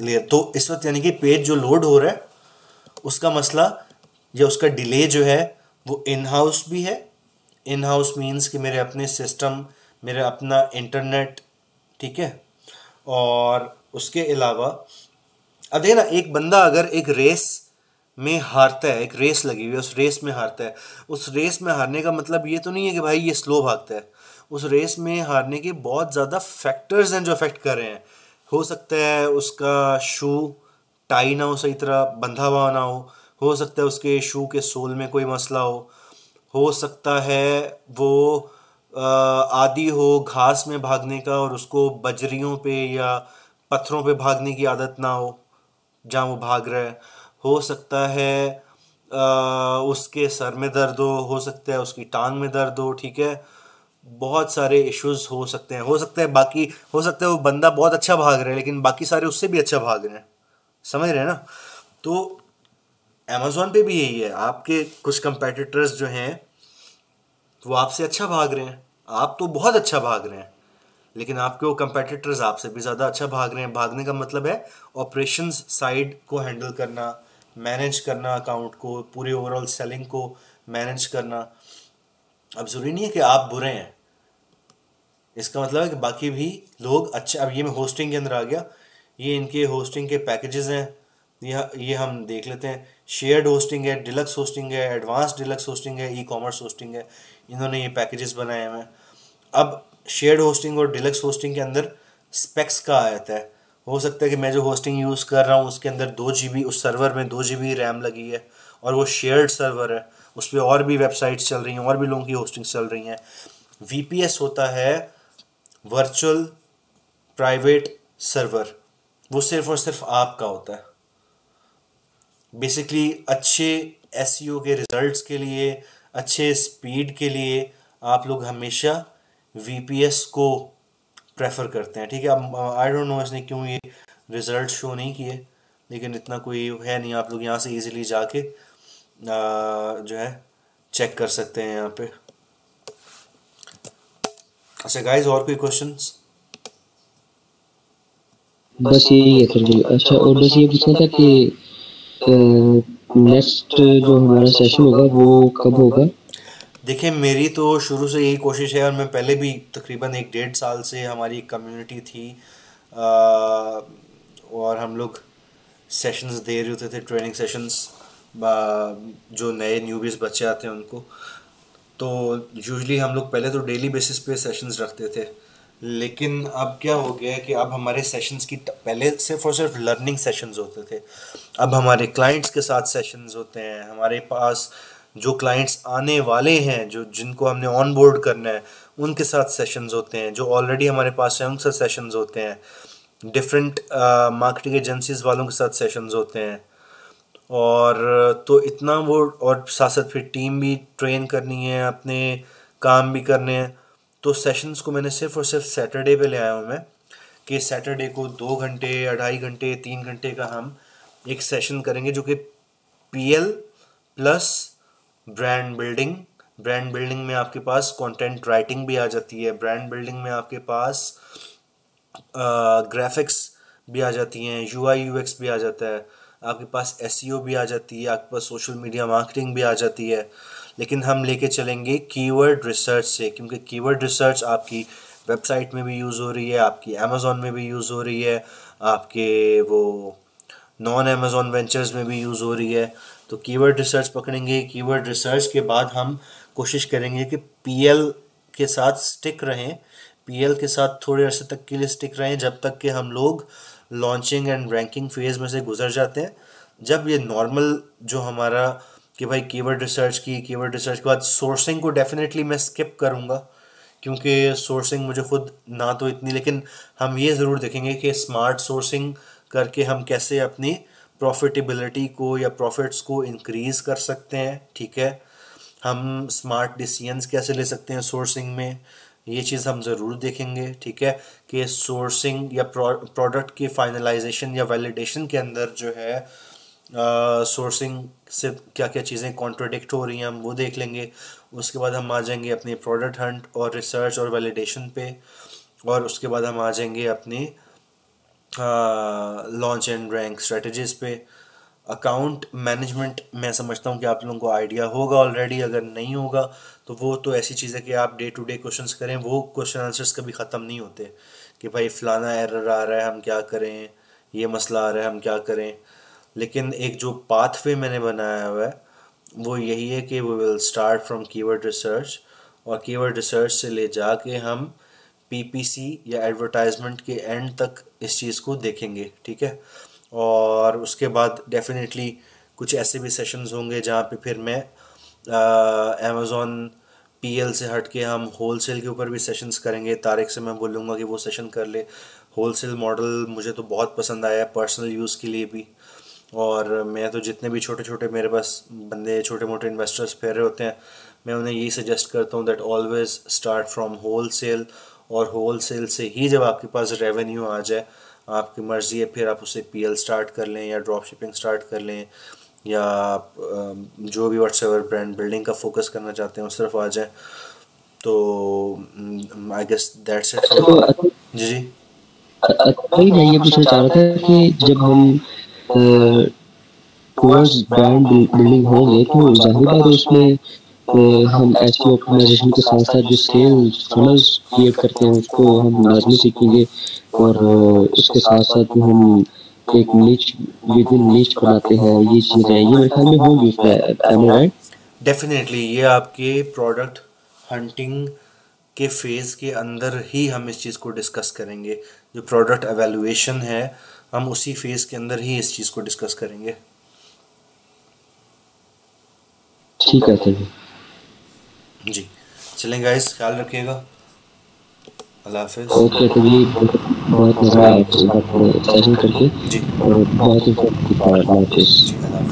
ले, तो इस वक्त यानी कि पेज जो लोड हो रहा है उसका मसला या उसका डिले जो है वो इन हाउस भी है। इन हाउस मीन्स कि मेरे अपने सिस्टम, मेरा अपना इंटरनेट, ठीक है। और उसके अलावा अब देखिए ना, एक बंदा अगर एक रेस में हारता है, एक रेस लगी हुई है, उस रेस में हारता है, उस रेस में हारने का मतलब ये तो नहीं है कि भाई ये स्लो भागता है। उस रेस में हारने के बहुत ज़्यादा फैक्टर्स हैं जो अफेक्ट कर रहे हैं। हो सकता है उसका शू टाई ना हो, सही तरह बंधा हुआ ना हो सकता है उसके शू के सोल में कोई मसला हो सकता है वो आदी हो घास में भागने का और उसको बजरियों पे या पत्थरों पे भागने की आदत ना हो जहाँ वो भाग रहा है। हो सकता है उसके सर में दर्द हो सकता है उसकी टांग में दर्द हो, ठीक है। बहुत सारे इश्यूज हो सकते हैं, हो सकता है बाकी, हो सकता है वो बंदा बहुत अच्छा भाग रहा है लेकिन बाकी सारे उससे भी अच्छा भाग रहे हैं, समझ रहे हैं ना। तो अमेजोन पे भी यही है, आपके कुछ कंपेटिटर्स जो हैं वो आपसे अच्छा भाग रहे हैं, आप तो बहुत अच्छा भाग रहे हैं, लेकिन आपके वो कंपेटिटर्स आपसे भी ज़्यादा अच्छा भाग रहे हैं। भागने का मतलब है ऑपरेशंस साइड को हैंडल करना, मैनेज करना, अकाउंट को, पूरी ओवरऑल सेलिंग को मैनेज करना। अब ज़रूरी नहीं है कि आप बुरे हैं, इसका मतलब है कि बाकी भी लोग अच्छे। अब ये मैं होस्टिंग के अंदर आ गया, ये इनके होस्टिंग के पैकेजेस हैं, ये हम देख लेते हैं। शेयर्ड होस्टिंग है, डिलक्स होस्टिंग है, एडवांस डिलक्स होस्टिंग है, ई कॉमर्स होस्टिंग है, इन्होंने ये पैकेजेस बनाए हुए हैं। अब शेयर्ड होस्टिंग और डिलक्स होस्टिंग के अंदर स्पेक्स का आता है। हो सकता है कि मैं जो होस्टिंग यूज़ कर रहा हूँ उसके अंदर 2 GB, उस सर्वर में 2 GB रैम लगी है और वो शेयर्ड सर्वर है, उस पर और भी वेबसाइट्स चल रही हैं, और भी लोगों की होस्टिंग चल रही हैं। VPS होता है वर्चुअल प्राइवेट सर्वर, वो सिर्फ और सिर्फ आपका होता है। बेसिकली अच्छे SEO के रिजल्ट्स के लिए, अच्छे स्पीड के लिए आप लोग हमेशा VPS को प्रेफर करते हैं, ठीक है। अब आई डोंट नो इसने क्यों ये रिजल्ट शो नहीं किए, लेकिन इतना कोई है नहीं, आप लोग यहाँ से इजीली जाके जो है चेक कर सकते हैं यहाँ पे। अच्छा गाइस, और कोई क्वेश्चंस? बस यही है सर जी। अच्छा, और बस ये पूछना था कि नेक्स्ट जो हमारा सेशन होगा वो कब होगा? देखिए, मेरी तो शुरू से यही कोशिश है, और मैं पहले भी तकरीबन 1 डेढ़ साल से हमारी एक कम्युनिटी थी, और हम लोग सेशंस दे रहे होते थे, ट्रेनिंग सेशंस, जो नए न्यूबीज बच्चे आते हैं उनको। तो यूजुअली हम लोग पहले तो डेली बेसिस पे सेशंस रखते थे, लेकिन अब क्या हो गया है कि अब हमारे सेशंस की पहले सिर्फ और सिर्फ लर्निंग सेशंस होते थे, अब हमारे क्लाइंट्स के साथ सेशंस होते हैं। हमारे पास जो क्लाइंट्स आने वाले हैं, जो जिनको हमने ऑन बोर्ड करना है, उनके साथ सेशंस होते हैं। जो ऑलरेडी हमारे पास हैं उनके साथ सेशंस होते हैं। डिफरेंट मार्केटिंग एजेंसीज वालों के साथ सेशंस होते हैं। और तो इतना वो, और साथ साथ फिर टीम भी ट्रेन करनी है, अपने काम भी करने हैं। तो सेशंस को मैंने सिर्फ और सिर्फ सैटरडे पे ले आया हूँ मैं, कि सैटरडे को 2 घंटे, 2.5 घंटे, 3 घंटे का हम एक सेशन करेंगे, जो कि PL plus brand building. Brand building में आपके पास कंटेंट राइटिंग भी आ जाती है, ब्रांड बिल्डिंग में आपके पास ग्राफिक्स भी आ जाती हैं, UI UX भी आ जाता है, आपके पास SEO भी आ जाती है, आपके पास सोशल मीडिया मार्केटिंग भी आ जाती है। लेकिन हम लेके चलेंगे कीवर्ड रिसर्च से, क्योंकि कीवर्ड रिसर्च आपकी वेबसाइट में भी यूज़ हो रही है, आपकी अमेज़ॉन में भी यूज़ हो रही है, आपके वो नॉन अमेज़ॉन वेंचर्स में भी यूज़ हो रही है। तो कीवर्ड रिसर्च पकड़ेंगे, कीवर्ड रिसर्च के बाद हम कोशिश करेंगे कि PL के साथ स्टिक रहें, PL के साथ थोड़े अरसे तक के लिए स्टिक रहें, जब तक कि हम लोग लॉन्चिंग एंड रैंकिंग फेज़ में से गुजर जाते हैं। जब ये नॉर्मल जो हमारा, कि भाई कीवर्ड रिसर्च की, कीवर्ड रिसर्च के बाद सोर्सिंग को डेफिनेटली मैं स्किप करूँगा, क्योंकि सोर्सिंग मुझे खुद ना तो इतनी, लेकिन हम ये ज़रूर देखेंगे कि स्मार्ट सोर्सिंग करके हम कैसे अपनी प्रॉफिटेबिलिटी को या प्रॉफिट्स को इंक्रीज़ कर सकते हैं, ठीक है। हम स्मार्ट डिसीजंस कैसे ले सकते हैं सोर्सिंग में, ये चीज़ हम ज़रूर देखेंगे, ठीक है। कि सोर्सिंग या प्रोडक्ट की फाइनलाइजेशन या वैलिडेशन के अंदर जो है सोर्सिंग से क्या क्या चीज़ें कॉन्ट्रडिक्ट हो रही हैं, हम वो देख लेंगे। उसके बाद हम आ जाएंगे अपने प्रोडक्ट हंट और रिसर्च और वैलिडेशन पे, और उसके बाद हम आ जाएंगे अपने लॉन्च एंड रैंक स्ट्रेटजीज़ पे। अकाउंट मैनेजमेंट मैं समझता हूँ कि आप लोगों को आइडिया होगा ऑलरेडी, अगर नहीं होगा तो वो तो ऐसी चीज़ है कि आप डे टू डे क्वेश्चंस करें, वो क्वेश्चन आंसर्स कभी ख़त्म नहीं होते, कि भाई फ़लाना एरर आ रहा है हम क्या करें, ये मसला आ रहा है हम क्या करें। लेकिन एक जो पाथवे मैंने बनाया हुआ है वो यही है कि we will start from keyword research, और कीवर्ड रिसर्च से ले जाके हम PPC या एडवर्टाइजमेंट के एंड तक इस चीज़ को देखेंगे, ठीक है। और उसके बाद डेफिनेटली कुछ ऐसे भी सेशंस होंगे जहाँ पे फिर मैं अमेज़ॉन पीएल से हट के हम होलसेल के ऊपर भी सेशंस करेंगे। तारिक से मैं बोलूँगा कि वो सेशन कर ले। होलसेल मॉडल मुझे तो बहुत पसंद आया है पर्सनल यूज़ के लिए भी। और मैं तो जितने भी छोटे छोटे मेरे पास बंदे छोटे मोटे इन्वेस्टर्स फिर रहे होते हैं, मैं उन्हें यही सजेस्ट करता हूँ that always start from wholesale. और होलसेल से ही जब आपके पास रेवेन्यू आ जाए, आपकी मर्ज़ी है फिर आप उसे पीएल स्टार्ट कर लें या ड्रॉप शिपिंग स्टार्ट कर लें, या आप जो भी व्हाट्सएवर ब्रांड बिल्डिंग का फोकस करना चाहते हैं उस तरफ आ जाएं। तो आई गेस दैट्स इट तो फॉर। जी जी वही मैं ये पूछना चाह रहा था कि जब हम टूवर्ड्स ब्रांड बिल्डिंग होंगे तो जाहिर बात है उसमें हम एसईओ ऑप्टिमाइजेशन के साथ साथ जो सेल्स फनल्स क्रिएट करते हैं उसको हम लाजमी सीखेंगे। और इसके साथ साथ जो हम एक निच विद इन निच बनाते हैं, ये चीज़ें ये मेरे ख्याल में होंगी उसमें, एम आई राइट? डेफिनेटली ये आपके प्रोडक्ट हंटिंग के फेज़ के अंदर ही हम इस चीज़ को डिस्कस करेंगे। जो प्रोडक्ट एवेल्युएशन है हम उसी फेज़ के अंदर ही इस चीज़ को डिस्कस करेंगे। ठीक है सर। जी चलें गाइस, ख्याल रखिएगा। अल्लाह हाफिज़। ओके तो ये बहुत मज़ा आया आपके साथ सेशन करके जी और बहुत इंटरेस्टिंग था। अल्लाह हाफिज़। जी अल्लाह हाफिज़।